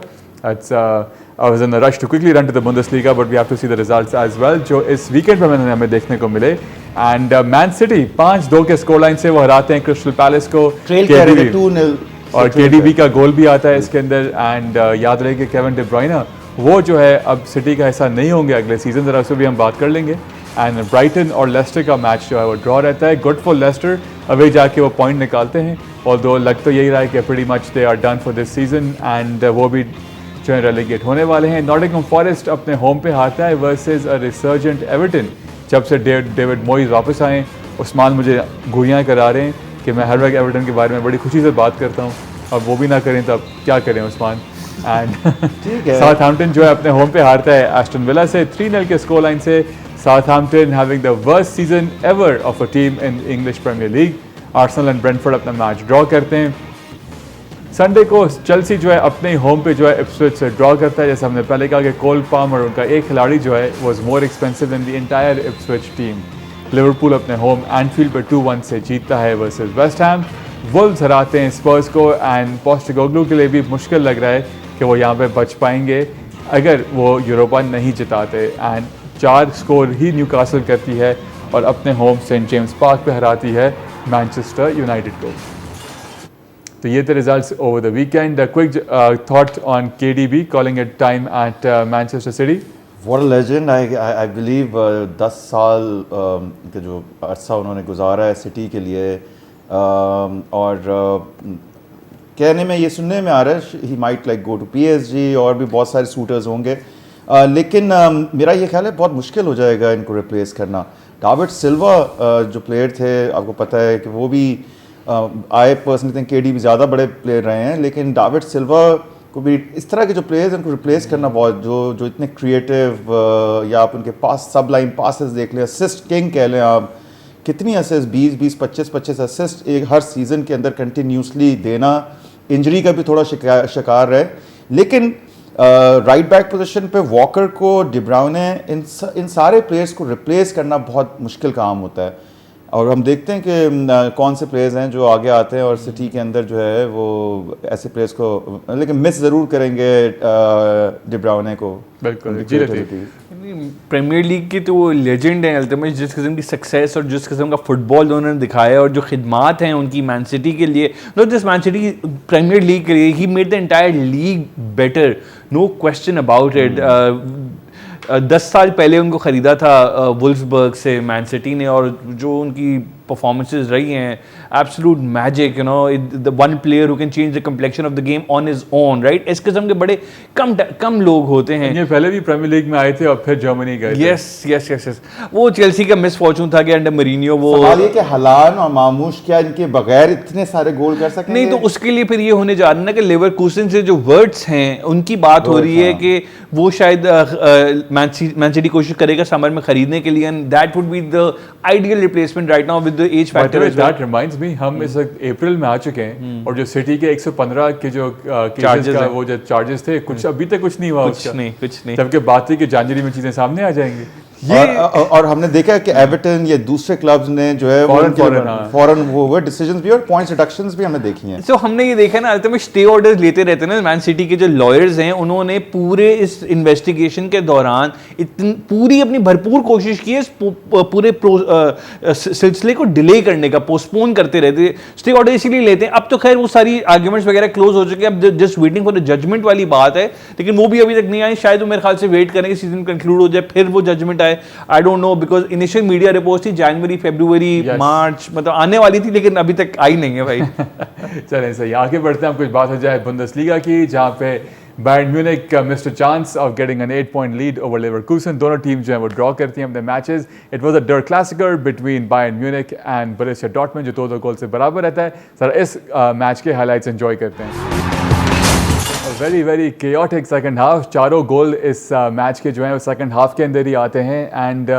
I was in a rush to quickly run to the Bundesliga, but we have to see the results as well, जो इस वीकेंड पर हमें देखने को मिले. एंड मैन सिटी 5-2 के स्कोर लाइन से वो हराते हैं क्रिस्टल पैलेस को. और KDB का गोल भी आता है इसके अंदर. एंड याद रहे कि केविन डे ब्रुइने वो जो है अब सिटी का हिस्सा नहीं होंगे अगले सीजन, ज़रा उससे भी हम बात कर लेंगे. एंड ब्राइटन और लेस्टर का मैच जो है वो ड्रॉ रहता है. गुड फॉर लेस्टर, अवे जाके वो पॉइंट निकालते हैं, और दो लग तो यही रहा है कि pretty much they are done for this season, and वो भी जो है रेलीगेट होने वाले हैं. नॉटिंघम फॉरेस्ट अपने होम पे हारता है वर्सेस अ रिसर्जेंट एवर्टन. जब से डेविड मोइज वापस आए, उस्मान मुझे घुड़ियाँ करा रहे हैं कि मैं हर वक्त एवर्टन के बारे में बड़ी खुशी से बात करता हूँ. अब वो भी ना करें तो अब क्या करें उस्मान. एंड साउथहैम्पटन जो है अपने होम पे हारता है एस्टन विला से 3-0 के स्कोर लाइन से. Southampton having the worst season ever of a team in English Premier League. Arsenal and Brentford अपना मैच ड्रॉ करते हैं. संडे को चेल्सी जो है अपने होम पे जो है इप्सविच से ड्रॉ करता है. जैसे हमने पहले कहा कि कोल पामर उनका एक खिलाड़ी जो है was more expensive in the entire Ipswich team. Liverpool अपने होम एनफील्ड पर 2-1 से जीतता है वर्सेस वेस्ट हैम. वुल्व्स हराते हैं स्पर्स को, एंड पोस्टेकोग्लू के लिए भी मुश्किल लग रहा है कि वो यहाँ पे बच पाएंगे अगर वो यूरोपा नहीं जिताते. एंड 4 स्कोर ही न्यूकासल करती है और अपने होम सेंट जेम्स पार्क पे हराती है मैनचेस्टर यूनाइटेड को. तो ये थे results over the weekend. Quick thought on KDB calling it time at Manchester City. What a legend. I believe 10 साल के जो अरसा उन्होंने गुजारा है सिटी के लिए, और कहने में ये सुनने में आ रहा है he might like go to PSG, और भी बहुत सारे सूटर्स होंगे, लेकिन मेरा ये ख्याल है बहुत मुश्किल हो जाएगा इनको रिप्लेस करना. डेविड सिल्वा जो प्लेयर थे, आपको पता है कि वो भी आई पर्सनली थिंक KDB ज़्यादा बड़े प्लेयर रहे हैं, लेकिन डेविड सिल्वा को भी इस तरह के जो प्लेयर्स हैं उनको रिप्लेस करना बहुत, जो इतने क्रिएटिव, या आप उनके पास सब लाइन पासेस देख लें, असिस्ट किंग कह लें आप, कितनी असिस्ट 20-25 असिस्ट एक हर सीज़न के अंदर कंटिन्यूसली देना. इंजरी का भी थोड़ा शिकार रहे, लेकिन राइट बैक पोजीशन पे वॉकर को, डिब्राउने, इन सारे प्लेयर्स को रिप्लेस करना बहुत मुश्किल काम होता है। और हम देखते हैं कि कौन से प्लेयर्स हैं जो आगे आते हैं और सिटी के अंदर जो है वो ऐसे प्लेयर्स को लेकिन मिस ज़रूर करेंगे डिब्राउने को। बिल्कुल, प्रीमियर लीग के तो वो लेजेंड हैं अल्टीमेट, जिस किस्म की सक्सेस और जिस किस्म का फुटबॉल उन्होंने दिखाया है और जो खिदमात हैं उनकी मैन सिटी के लिए, not just Man City, Premier League के लिए, he made the entire league better, no question about it. 10 साल पहले उनको ख़रीदा था वुल्फ्सबर्ग से मैन सिटी ने, और जो उनकी परफॉर्मेंसेज रही हैं, absolute magic, you know, the one player who can change the complexion of the game on his own, right. इस किस्म के बड़े कम लोग होते हैं। ये पहले भी प्रीमियर लीग में आए थे और फिर जर्मनी गए थे। यस। वो चेल्सी का मिसफॉर्चून था कि अंडर मरीनियो वो सवाल ये कि हलान और मामूश क्या इनके बगैर इतने सारे गोल कर सकेंगे? नहीं, तो उसके लिए फिर ये होने जा रहा है ना कि लेवरकूसन से जो वर्ड्स हैं उनकी बात हो रही है कि वो शायद मैन सिटी कोशिश करेगा समर में खरीदने के लिए, and that would be the ideal replacement right now with the age factor. That reminds me, हम इस वक्त अप्रैल में आ चुके हैं और जो सिटी के 115 के जो केसेस का वो जो चार्जेस थे, कुछ अभी तक कुछ नहीं हुआ, कुछ नहीं। जबकि बात थी कि जनवरी में चीजें सामने आ जाएंगी। और हमने देखा कि एवर्टन या दूसरे क्लब्स ने जो है फौरन वो डिसीजंस भी और पॉइंट्स रिडक्शंस भी हमने देखी हैं। तो हमने ये देखा ना, अल्टीमेट स्टे ऑर्डर्स लेते रहते हैं ना मैन सिटी के जो लॉयर्स हैं, उन्होंने पूरे इस इन्वेस्टिगेशन के दौरान पूरी अपनी भरपूर कोशिश की है इस पूरे सिलसिले को डिले करने का, पोस्टपोन करते रहते। स्टे ऑर्डर इसीलिए लेते हैं। अब तो खैर वो सारी आर्ग्यूमेंट्स वगैरह क्लोज हो चुके हैं, अब just waiting for the judgement वाली बात है, लेकिन वो भी अभी तक नहीं आई। शायद वो मेरे ख्याल से वेट करेंगे सीजन कंक्लूड हो जाए फिर वो जजमेंट आए। I don't know, because initial media report थी जनवरी, फरवरी, मार्च, मतलब आने वाली थी, लेकिन अभी तक आई नहीं है भाई। चलें सही, आगे बढ़ते हैं। हम कुछ बात हो जाए बुंदेसलीगा की, जहाँ पे Bayern Munich missed chance of getting an 8-point lead over Leverkusen. दोनों टीम जो है वो ड्रॉ करती हैं अपने matches. It was a Der Klassiker between Bayern Munich and Borussia Dortmund, जो 2-2 गोल से बराबर रहता है। सर इस मैच के हाइलाइट्स एंजॉय करते हैं। वेरी केओटिक सेकंड हाफ, चारों गोल इस मैच के जो हैं वो सेकंड हाफ के अंदर ही आते हैं। एंड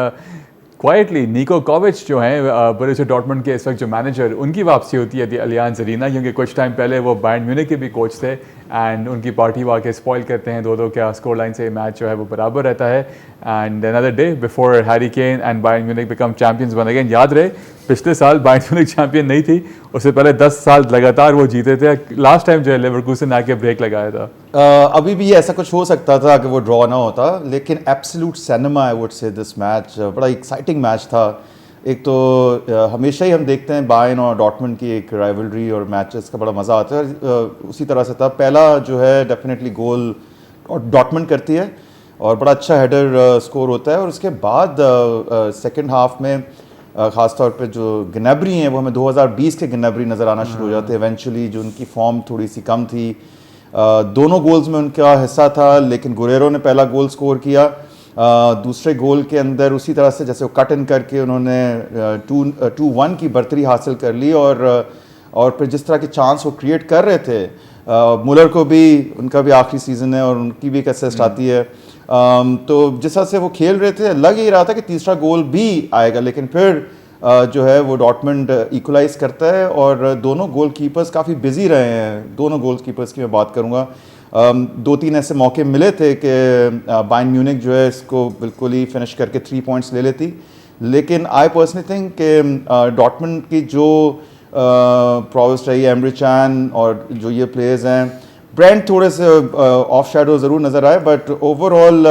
क्वाइटली निको कोविच जो हैं बोरुसिया डॉर्टमुंड के इस वक्त जो मैनेजर, उनकी वापसी होती है अलियांज अरीना, क्योंकि कुछ टाइम पहले वो बायर्न म्यूनिख के भी कोच थे एंड उनकी पार्टी वाकई स्पॉइल करते हैं। 2-2 क्या स्कोर लाइन से मैच जो है वो बराबर रहता है। And another day before Harry cane and Bayern Munich become champions one again. याद रहे पिछले साल बायर्न म्यूनिख चैंपियन नहीं थी, उससे पहले 10 साल लगातार वो जीते थे। लास्ट टाइम जो है लेवरकूसन आके ब्रेक लगाया था। अभी भी ऐसा कुछ हो सकता था कि वो ड्रॉ ना होता, लेकिन absolute cinema I would say this match, बड़ा एक्साइटिंग मैच था। एक तो हमेशा ही हम देखते हैं बायर्न और डॉर्टमुंड की एक राइवलरी और मैचेस का बड़ा मज़ा आता है, उसी तरह से था। पहला जो है डेफिनेटली गोल डॉर्टमुंड करती है और बड़ा अच्छा हेडर स्कोर होता है, और उसके बाद सेकंड हाफ में ख़ास तौर पे जो गनैब्री हैं वो हमें 2020 के गनैब्री नज़र आना शुरू हो जाते हैं इवेंचुअली, जो उनकी फॉर्म थोड़ी सी कम थी। दोनों गोल्स में उनका हिस्सा था, लेकिन गुरेरो ने पहला गोल स्कोर किया। दूसरे गोल के अंदर उसी तरह से जैसे वो कट इन करके उन्होंने 2-1 की बढ़तरी हासिल कर ली, और फिर जिस तरह के चांस वो क्रिएट कर रहे थे, मुलर को भी, उनका भी आखिरी सीज़न है और उनकी भी एक असिस्ट आती है, तो जिस तरह से वो खेल रहे थे लग ही रहा था कि तीसरा गोल भी आएगा, लेकिन फिर जो है वो डॉर्टमुंड इक्वलाइज करता है। और दोनों गोल कीपर्स काफ़ी बिजी रहे हैं, दोनों गोल कीपर्स की मैं बात करूँगा। 2-3 ऐसे मौके मिले थे कि बायर्न म्यूनिख जो है इसको बिल्कुल ही फिनिश करके 3 पॉइंट्स ले लेती, लेकिन आई पर्सनली थिंक कि डॉर्टमुंड की जो प्रोवेस रही है, एमरी चैन और जो ये प्लेयर्स हैं, ब्रेंट थोड़े से ऑफ शैडो ज़रूर नज़र आए, but overall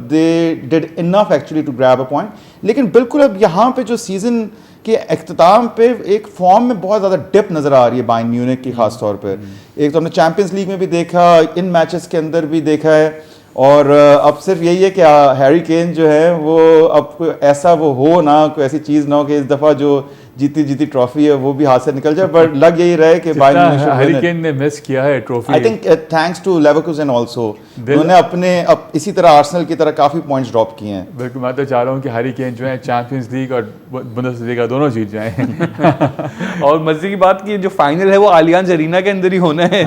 they did enough actually to grab a point. लेकिन बिल्कुल अब यहाँ पे जो सीज़न के अख्ताम पे एक फॉर्म में बहुत ज़्यादा डिप नज़र आ रही है बायर्न म्यूनिख की ख़ास तौर पे। एक तो हमने चैंपियंस लीग में भी देखा, इन मैचेस के अंदर भी देखा है, और अब सिर्फ यही है कि हैरी केन जो है वो अब ऐसा वो हो ना, कोई ऐसी चीज़ ना हो कि इस दफ़ा जो जीती ट्रॉफी है वो भी हाथ से निकल जाए, बट लग यही रहे कि हैरी केन ने मिस किया है trophy. I think thanks to Leverkusen also, उन्होंने अपने अब इसी तरह आर्सेनल की तरह काफ़ी पॉइंट्स ड्रॉप किए हैं। बिल्कुल, मैं तो चाह रहा हूँ कि हैरी केन जो है चैंपियंस लीग और बुंदेसलीगा दोनों जीत जाएं। और मजे की बात की जो फाइनल है वो अलियांज अरीना के अंदर ही होना है।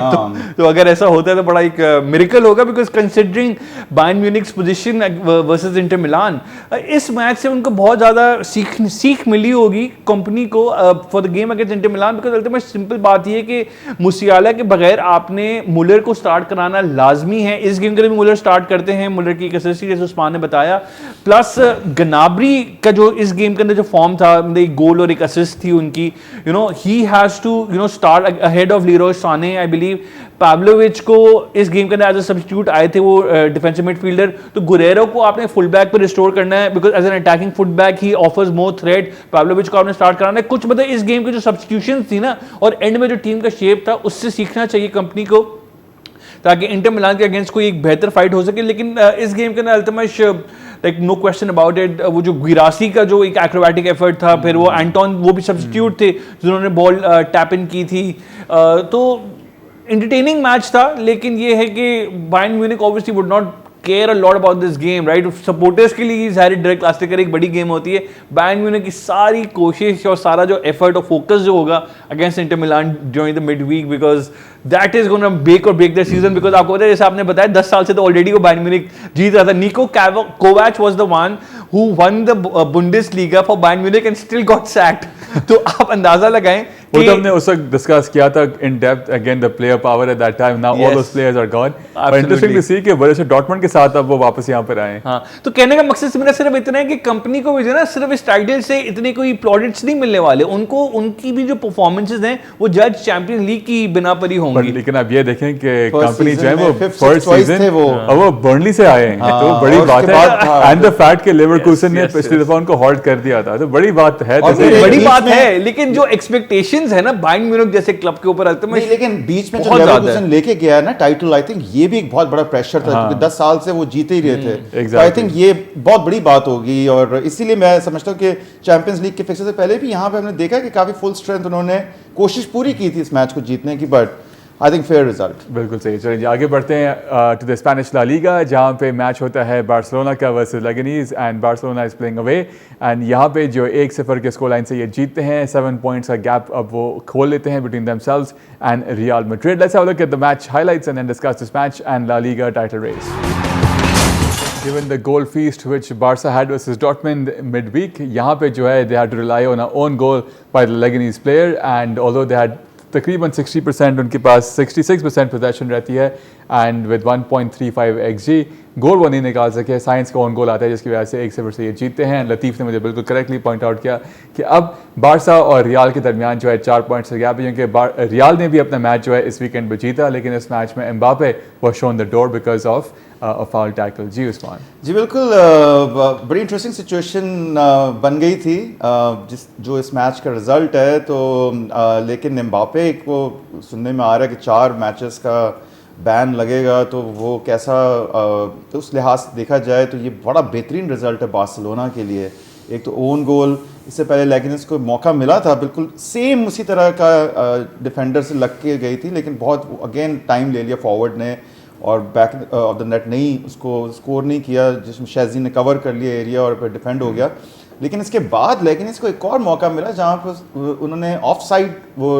तो अगर ऐसा होता है तो बड़ा एक मिरेकल होगा, because considering Bayern Munich's position versus Inter Milan, इस मैच से उनको बहुत ज़्यादा सीख मिली होगी। कंपनी कंपनी को for the game against Inter Milan, because ultimate simple बात ये है कि मुसियाला के बगैर आपने मुलर को स्टार्ट कराना लाजमी है। इस गेम के लिए भी मुलर स्टार्ट करते हैं, मुलर की एक असिस्ट जैसे उस्मान ने बताया, प्लस गनाबरी का जो इस गेम के अंदर जो फॉर्म था, एक गोल और एक असिस्ट थी उनकी, you know he has to you know start ahead of Leroy Sane. I believe Pavlovic को इस गेम के अंदर एज अ सब्स्टिट्यूट आए थे वो डिफेंसिव मिडफील्डर, तो गुरेरो को आपने फुल बैक पर रिस्टोर करना है, because as an attacking full back he offers more threat. Pavlovic को आपने स्टार्ट कराना है। कुछ मतलब इस गेम की जो सब्स्टिट्यूशन थी ना और एंड में जो टीम का शेप था उससे सीखना चाहिए कंपनी को, ताकि इंटर मिलान के अगेंस्ट कोई एक बेहतर फाइट हो सके। लेकिन इस गेम के अंदर Altamash like no question about it, वो जो गिरासी का जो एक एक्रोबैटिक एफर्ट था, फिर वो एंटोन वो भी सब्स्टिट्यूट थे जिन्होंने बॉल टैप इन की थी, तो entertaining मैच था। लेकिन ये है कि Bayern Munich obviously would not care a lot about this game, right? Supporters के लिए ज़ाहिर डायरेक्ट क्लासिकर एक बड़ी गेम होती है। बायर्न म्यूनिख की सारी कोशिश और सारा जो एफर्ट और फोकस जो होगा against Inter Milan during the mid week, because that is gonna make और ब्रेक द सीजन। बिकॉज आपको पता है जैसे आपने बताया 10 साल से तो ऑलरेडी वो बायर्न म्यूनिख जीत रहा था। Niko Kovac was the one who won the Bundesliga for Bayern Munich and still got sacked. तो आप अंदाजा लगाएं वो तो हमने उस वक्त डिस्कस किया था in depth, again the player power at that time, now all those players are gone. But interesting to see कि बोरुसिया डॉर्टमुंड के साथ अब वो वापस यहाँ पर आए। हाँ, तो कहने का मकसद मेरा सिर्फ इतना है कि कंपनी को भी जो है ना सिर्फ इस टाइटल से इतने कोई प्लॉडिट्स नहीं मिलने वाले, उनको उनकी भी जो परफॉर्मेंसेस हैं वो जज चैंपियंस लीग की बिना पर ही होंगी। लेकिन अब ये देखें कि कंपनी जो है वो fifth फर्स्ट choice सीजन थे वो। अब वो बर्नली से आए हैं, तो बड़ी और बात उसके है। बाद एंड द फैक्ट कि लेवरकुसन ने yes, पिछली दफा उनको हॉल्ट कर दिया था, तो बड़ी बात है। और जैसे- बड़ी बीच बात में- है, लेकिन जो एक्सपेक्टेशंस है ना बायर्न म्यूनिख जैसे क्लब के ऊपर अल्टीमेट, नहीं, लेकिन बीच में जो बहुत ज्यादा लेवरकुसन लेके गया है ना टाइटल, आई थिंक ये भी एक बहुत बड़ा प्रेशर था, क्योंकि 10 साल से वो जीते ही रहे थे। तो आई exactly. थिंक ये बहुत बड़ी बात होगी, और इसीलिए मैं समझता हूँ कि चैंपियंस लीग के फिक्सर से पहले भी यहाँ पे हमने देखा कि काफी फुल स्ट्रेंथ उन्होंने कोशिश पूरी की थी इस मैच को जीतने की, but I think fair result. बिल्कुल सही। चलिए आगे बढ़ते हैं to the Spanish La Liga, जहाँ पे मैच होता है बार्सिलोना का versus Leganes, and Barcelona is playing away, and यहाँ पे जो 1-0 के स्कोर लाइन से ये जीतते हैं, 7 पॉइंट्स का गैप अब वो खोल लेते हैं between themselves and Real Madrid. Let's have a look at the match highlights and then discuss this match and La Liga title race. Given the goal feast which Barca had versus Dortmund midweek, यहाँ पे जो है they had to rely on an own goal by the Leganese player, and although they had तकरीबन 60%, उनके पास 66% possession रहती है, and with 1.35 XG गोल वो नहीं निकाल सके। साइंस का ओन गोल आता है जिसकी वजह से 1-0 से ये जीतते हैं। लतीफ़ ने मुझे बिल्कुल करेक्टली पॉइंट आउट किया कि अब बारसा और रियाल के दरमियान जो है 4 पॉइंट्स का गैप है, क्योंकि रियाल ने भी अपना मैच जो है इस वीकेंड में जीता, लेकिन इस मैच में Mbappe was shown the door because of a foul tackle. जी उस्मान। जी बिल्कुल, बड़ी इंटरेस्टिंग सिचुएशन बन गई थी जो इस मैच का रिजल्ट है। तो लेकिन एम्बापे को सुनने में आ रहा है कि 4 मैचेस का बैन लगेगा, तो वो कैसा तो उस लिहाज से देखा जाए तो ये बड़ा बेहतरीन रिजल्ट है बार्सिलोना के लिए। एक तो ओन गोल, इससे पहले लेगिनेस को मौका मिला था बिल्कुल सेम उसी तरह का डिफेंडर से लग के गई थी, लेकिन बहुत अगेन टाइम ले लिया फॉरवर्ड ने और बैक ऑफ द नेट नहीं उसको स्कोर नहीं किया, जिसमें शैजी ने कवर कर लिया एरिया और फिर डिफेंड हो गया। लेकिन इसके बाद लेगिनेस को एक और मौका मिला जहाँ पर उन्होंने ऑफ साइड वो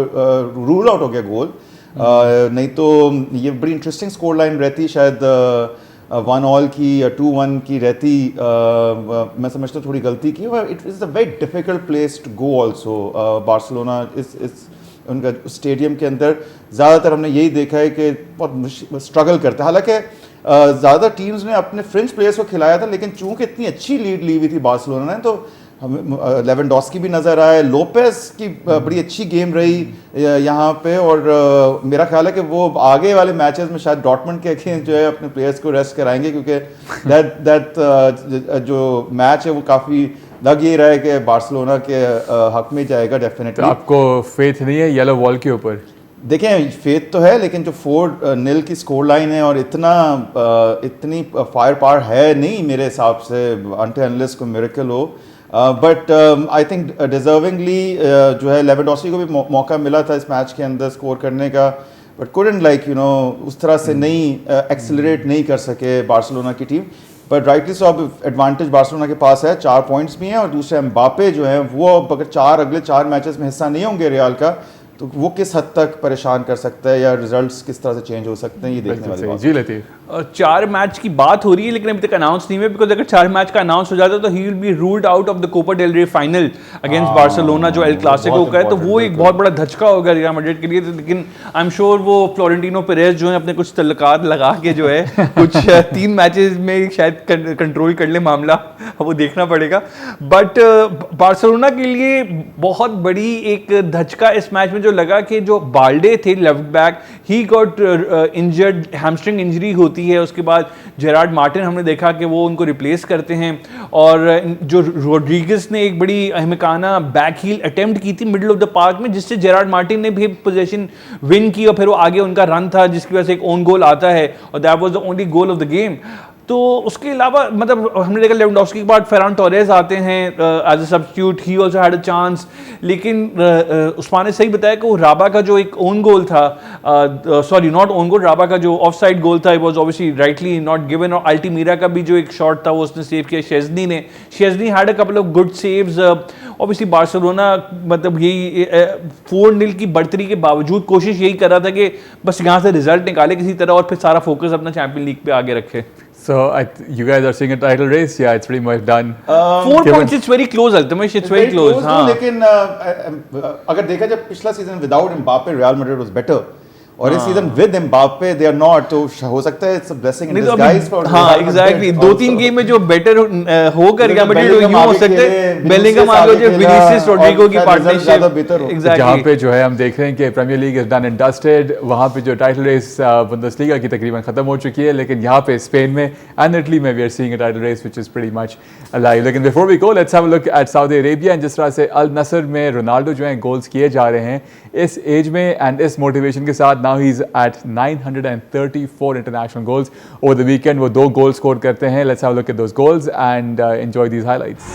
रूल आउट हो गया गोल। नहीं तो ये बड़ी इंटरेस्टिंग स्कोर लाइन रहती, शायद 1-1 की या 2-1 की रहती। मैं समझता हूँ थोड़ी गलती की। It is a very difficult place to go also. Barcelona is उनका स्टेडियम के अंदर ज़्यादातर हमने यही देखा है कि बहुत स्ट्रगल करते हैं। हालांकि ज़्यादा टीम्स ने अपने फ्रेंच प्लेयर्स को खिलाया था, लेकिन चूंकि इतनी अच्छी लीड ली हुई थी बार्सिलोना ने, तो हमें लेवेंडोस्की भी नज़र आए, लोपेस की बड़ी अच्छी गेम रही यहाँ पे, और मेरा ख्याल है कि वो आगे वाले मैचेस में शायद डॉर्टमुंड के अगेंस्ट जो है अपने प्लेयर्स को रेस्ट कराएंगे, क्योंकि दैट जो मैच है वो काफ़ी लग ये रहा है कि बार्सिलोना के हक में जाएगा डेफिनेटली। तो आपको फेथ नहीं है येलो वॉल के ऊपर? देखें, फेथ तो है, लेकिन जो 4-0 की स्कोर लाइन है और इतनी फायर पावर है नहीं मेरे हिसाब से, अनटिल अनलेस को मिरेकल हो। बट आई थिंक डिजर्विंगली जो है लेवेंडोस्की को भी मौका मिला था इस मैच के अंदर स्कोर करने का, बट कुडंट लाइक उस तरह से नहीं एक्सेलरेट नहीं कर सके बार्सिलोना की टीम। बट राइटली सो अब एडवांटेज बार्सिलोना के पास है, 4 पॉइंट्स भी हैं, और दूसरे एम्बापे जो है वो अगर अगले 4 मैचेस में हिस्सा नहीं होंगे रियाल का, तो वो किस हद तक परेशान कर सकता है या रिजल्ट्स किस तरह से चेंज हो सकते हैं, ये देखने वाली बात जी लतीफ़। 4 मैच की बात हो रही है लेकिन अभी तक अनाउंस नहीं हुआ, बिकॉज अगर 4 मैच का अनाउंस हो जाता तो ही will be ruled out of the Copa del Rey final against Barcelona जो एल क्लासिको का है, तो वो एक बहुत बड़ा धचका होगा रियल मैड्रिड के लिए। लेकिन आई एम श्योर वो फ्लोरेंटिनो पेरेज जो है अपने कुछ तल्लुकात लगा के जो है कुछ 3 मैचेस में शायद कंट्रोल कर ले मामला, वो देखना पड़ेगा। बट बार्सिलोना के लिए बहुत बड़ी एक धचका इस मैच में जो लगा कि जो बाल्डे थे left back, he got injured, hamstring injury होती है, उसके बाद जेरार्ड मार्टिन हमने देखा कि वो उनको रिप्लेस करते हैं, और जो रोड्रिगेज ने एक बड़ी अहमकाना बैक हील अटेम्प्ट की थी मिडिल ऑफ द पार्क में, जिससे जेरार्ड मार्टिन ने भी पोजीशन विन की और फिर वो आगे उनका रन था जिसकी वजह से एक ओन गोल आता है और that was the only goal of the game. तो उसके अलावा मतलब हमने देखा लेवेंडोव्स्की के बाद फेरान टोरेस आते हैं as a substitute, he also had a chance, लेकिन उस्मान ने सही बताया कि वो राबा का जो एक ओन गोल था, सॉरी नॉट ओन गोल, राबा का जो ऑफसाइड गोल था, it was obviously rightly not given, और अल्टीमीरा का भी जो एक शॉट था वो उसने सेव किया शेज़नी had a couple of good saves. Obviously Barcelona मतलब यही 4-0 की बढ़तरी के बावजूद कोशिश यही कर रहा था कि बस यहाँ से रिजल्ट निकाले किसी तरह और फिर सारा फोकस अपना चैंपियन लीग पे आगे रखे। So you guys are seeing a title race? Yeah, it's pretty much done. 4 points, it's very close. Ultimately, it's very close. हाँ. लेकिन अगर देखा जाए पिछला season without Mbappe Real Madrid was better, और इस season with Mbappe they are not, तो हो सकता है it's a blessing in disguise for. हां एग्जैक्टली, 2-3 गेम में जो बेटर होकर रियल मैड्रिड यूं हो सकता है, बेलिंगम आगे जो विनीसियस रोड्रिगो की पार्टनरशिप एग्जैक्टली, जहां पे जो है हम देख रहे हैं कि Premier League is done and dusted, वहां पे जो टाइटल रेस बुंदेसलीगा की तकरीबन खत्म हो चुकी है, लेकिन यहाँ पे स्पेन में एंड इटली में we are seeing a title race which is pretty much alive. लेकिन before we go let's have a look at Saudi Arabia, and जिस तरह से अल नसर में रोनाल्डो जो है गोल्स किए जा रहे हैं इस एज में एंड इस मोटिवेशन के साथ, now he is at 934 international goals over the weekend. वो 2 goals score करते हैं. Let's have a look at those goals and enjoy these highlights.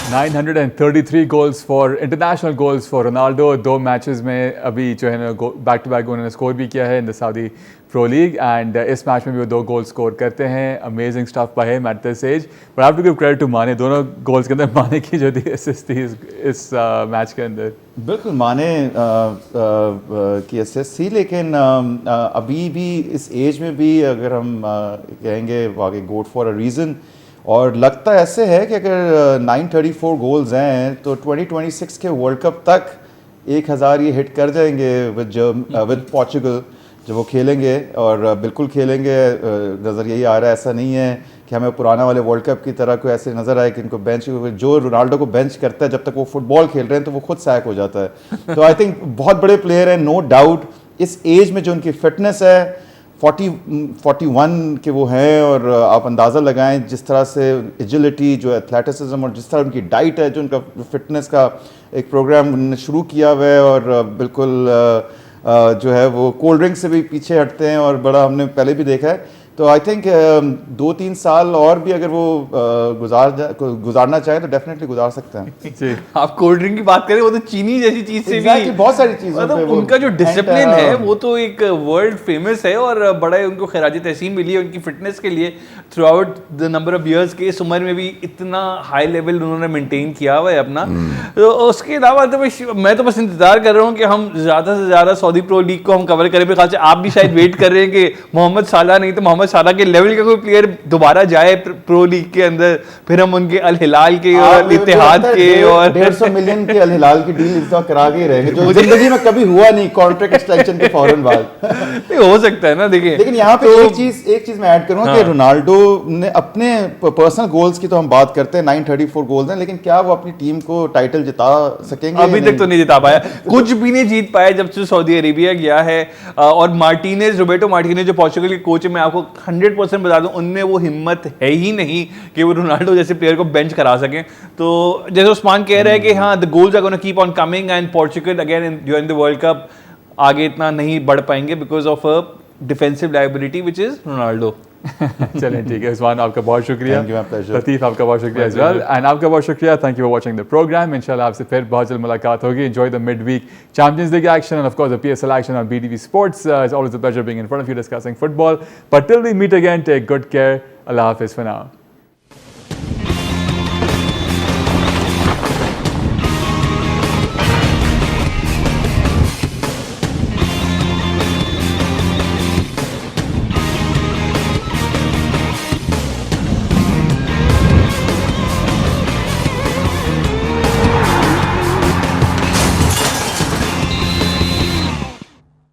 933 goals for international goals for Ronaldo. 2 matches में अभी जो है ना बैक टू बैक उन्होंने score भी किया है in the Saudi Pro League, and इस मैच में भी वो 2 गोल स्कोर करते हैं. Amazing stuff by him at this age, but I have to give credit to Mane. दोनों गोल्स के अंदर माने की जो थी असिस्ट थी इस मैच के अंदर. बिल्कुल माने की असिस्ट थी, लेकिन अभी भी इस एज में भी अगर हम कहेंगे वाकई गोट फॉर अ रीज़न, और लगता ऐसे है कि अगर 934 गोल्स हैं तो 2026 के वर्ल्ड कप तक 1000 ये हिट कर जाएंगे विद पोर्चुगल जब वो खेलेंगे, और बिल्कुल खेलेंगे. नज़र यही आ रहा है, ऐसा नहीं है कि हमें पुराना वाले वर्ल्ड कप की तरह कोई ऐसे नज़र आए कि इनको बेंच, जो रोनाल्डो को बेंच करता है जब तक वो फुटबॉल खेल रहे हैं तो वो खुद सैक हो जाता है. तो आई थिंक बहुत बड़े प्लेयर हैं, नो डाउट. इस एज में जो उनकी फिटनेस है, 41 के वो हैं, और आप अंदाज़ा लगाएं जिस तरह से एजिलिटी, जो एथलेटिसिज्म, और जिस तरह उनकी डाइट है, जो उनका फिटनेस का एक प्रोग्राम उन्होंने शुरू किया हुआ है, और बिल्कुल जो है वो कोल्ड ड्रिंक से भी पीछे हटते हैं, और बड़ा हमने पहले भी देखा है. तो आई थिंक 2-3 साल और भी अगर वो गुजारना चाहे तो डेफिनेटली गुजार सकते हैं. जी, आप कोल्ड ड्रिंक की बात करें, वो तो चीनी जैसी चीज से भी बहुत सारी चीज़ें, मतलब उनका जो डिसिप्लिन है वो तो एक वर्ल्ड फेमस है, और बड़ा उनको खराज तहसीन मिली है उनकी फिटनेस के लिए through out the number of years के. इस उम्र में भी इतना हाई लेवल उन्होंने मेंटेन किया हुआ है अपना. तो उसके अलावा तो मैं तो बस इंतजार कर रहा हूँ कि हम ज़्यादा से ज़्यादा सऊदी प्रो लीग को हम कवर करें. मेरे ख्याल से आप भी शायद वेट कर रहे हैं कि मोहम्मद साला नहीं तो मोहम्मद साला के लेवल का कोई प्लेयर दोबारा जाए प्रो लीग के अंदर, फिर हम उनके अल हिलाल के और इत्तेहाद के और 150 मिलियन के अल हिलाल की डील इस बार करा के रहेंगे, जो जिंदगी में कभी हुआ नहीं कॉन्ट्रैक्ट एक्सटेंशन के फौरन बाद. हो सकता है ना. देखिए, लेकिन यहाँ पे एक चीज मैं ऐड करूंगा कि रोनाल्डो ने अपने पर्सनल गोल्स की तो हम बात करते हैं, 934 गोल्स हैं, लेकिन क्या वो अपनी टीम को टाइटल जिता सकेंगे? अभी तक तो नहीं जिता पाया, कुछ भी नहीं जीत पाया जब से सऊदी अरेबिया गया है. और मार्टिनेज, रोबर्टो मार्टिनेज जो पोर्चुगल के कोच है, मैं आपको 100% बता दूं उनमें वो हिम्मत है ही नहीं कि वो रोनाल्डो जैसे प्लेयर को बेंच करा सकें. तो जैसे उस्मान कह रहे हैं कि हाँ, the goals are gonna keep on coming, and Portugal again during the World Cup आगे इतना नहीं बढ़ पाएंगे because of a defensive liability which is Ronaldo. चलें ठीक है. उस्मान आपका बहुत शुक्रिया. Thank you, my pleasure. लतीफ़ आपका बहुत शुक्रिया एज वेल, एंड आपका बहुत शुक्रिया. Thank you for watching the programme. इंशाल्लाह आपसे फिर बहुत जल्द मुलाकात होगी. Enjoy the mid week Champions League action and of course the PSL action on BTV Sports. It's always a pleasure being in front of you discussing football. But till we meet again, take good care. Allah Hafiz for now.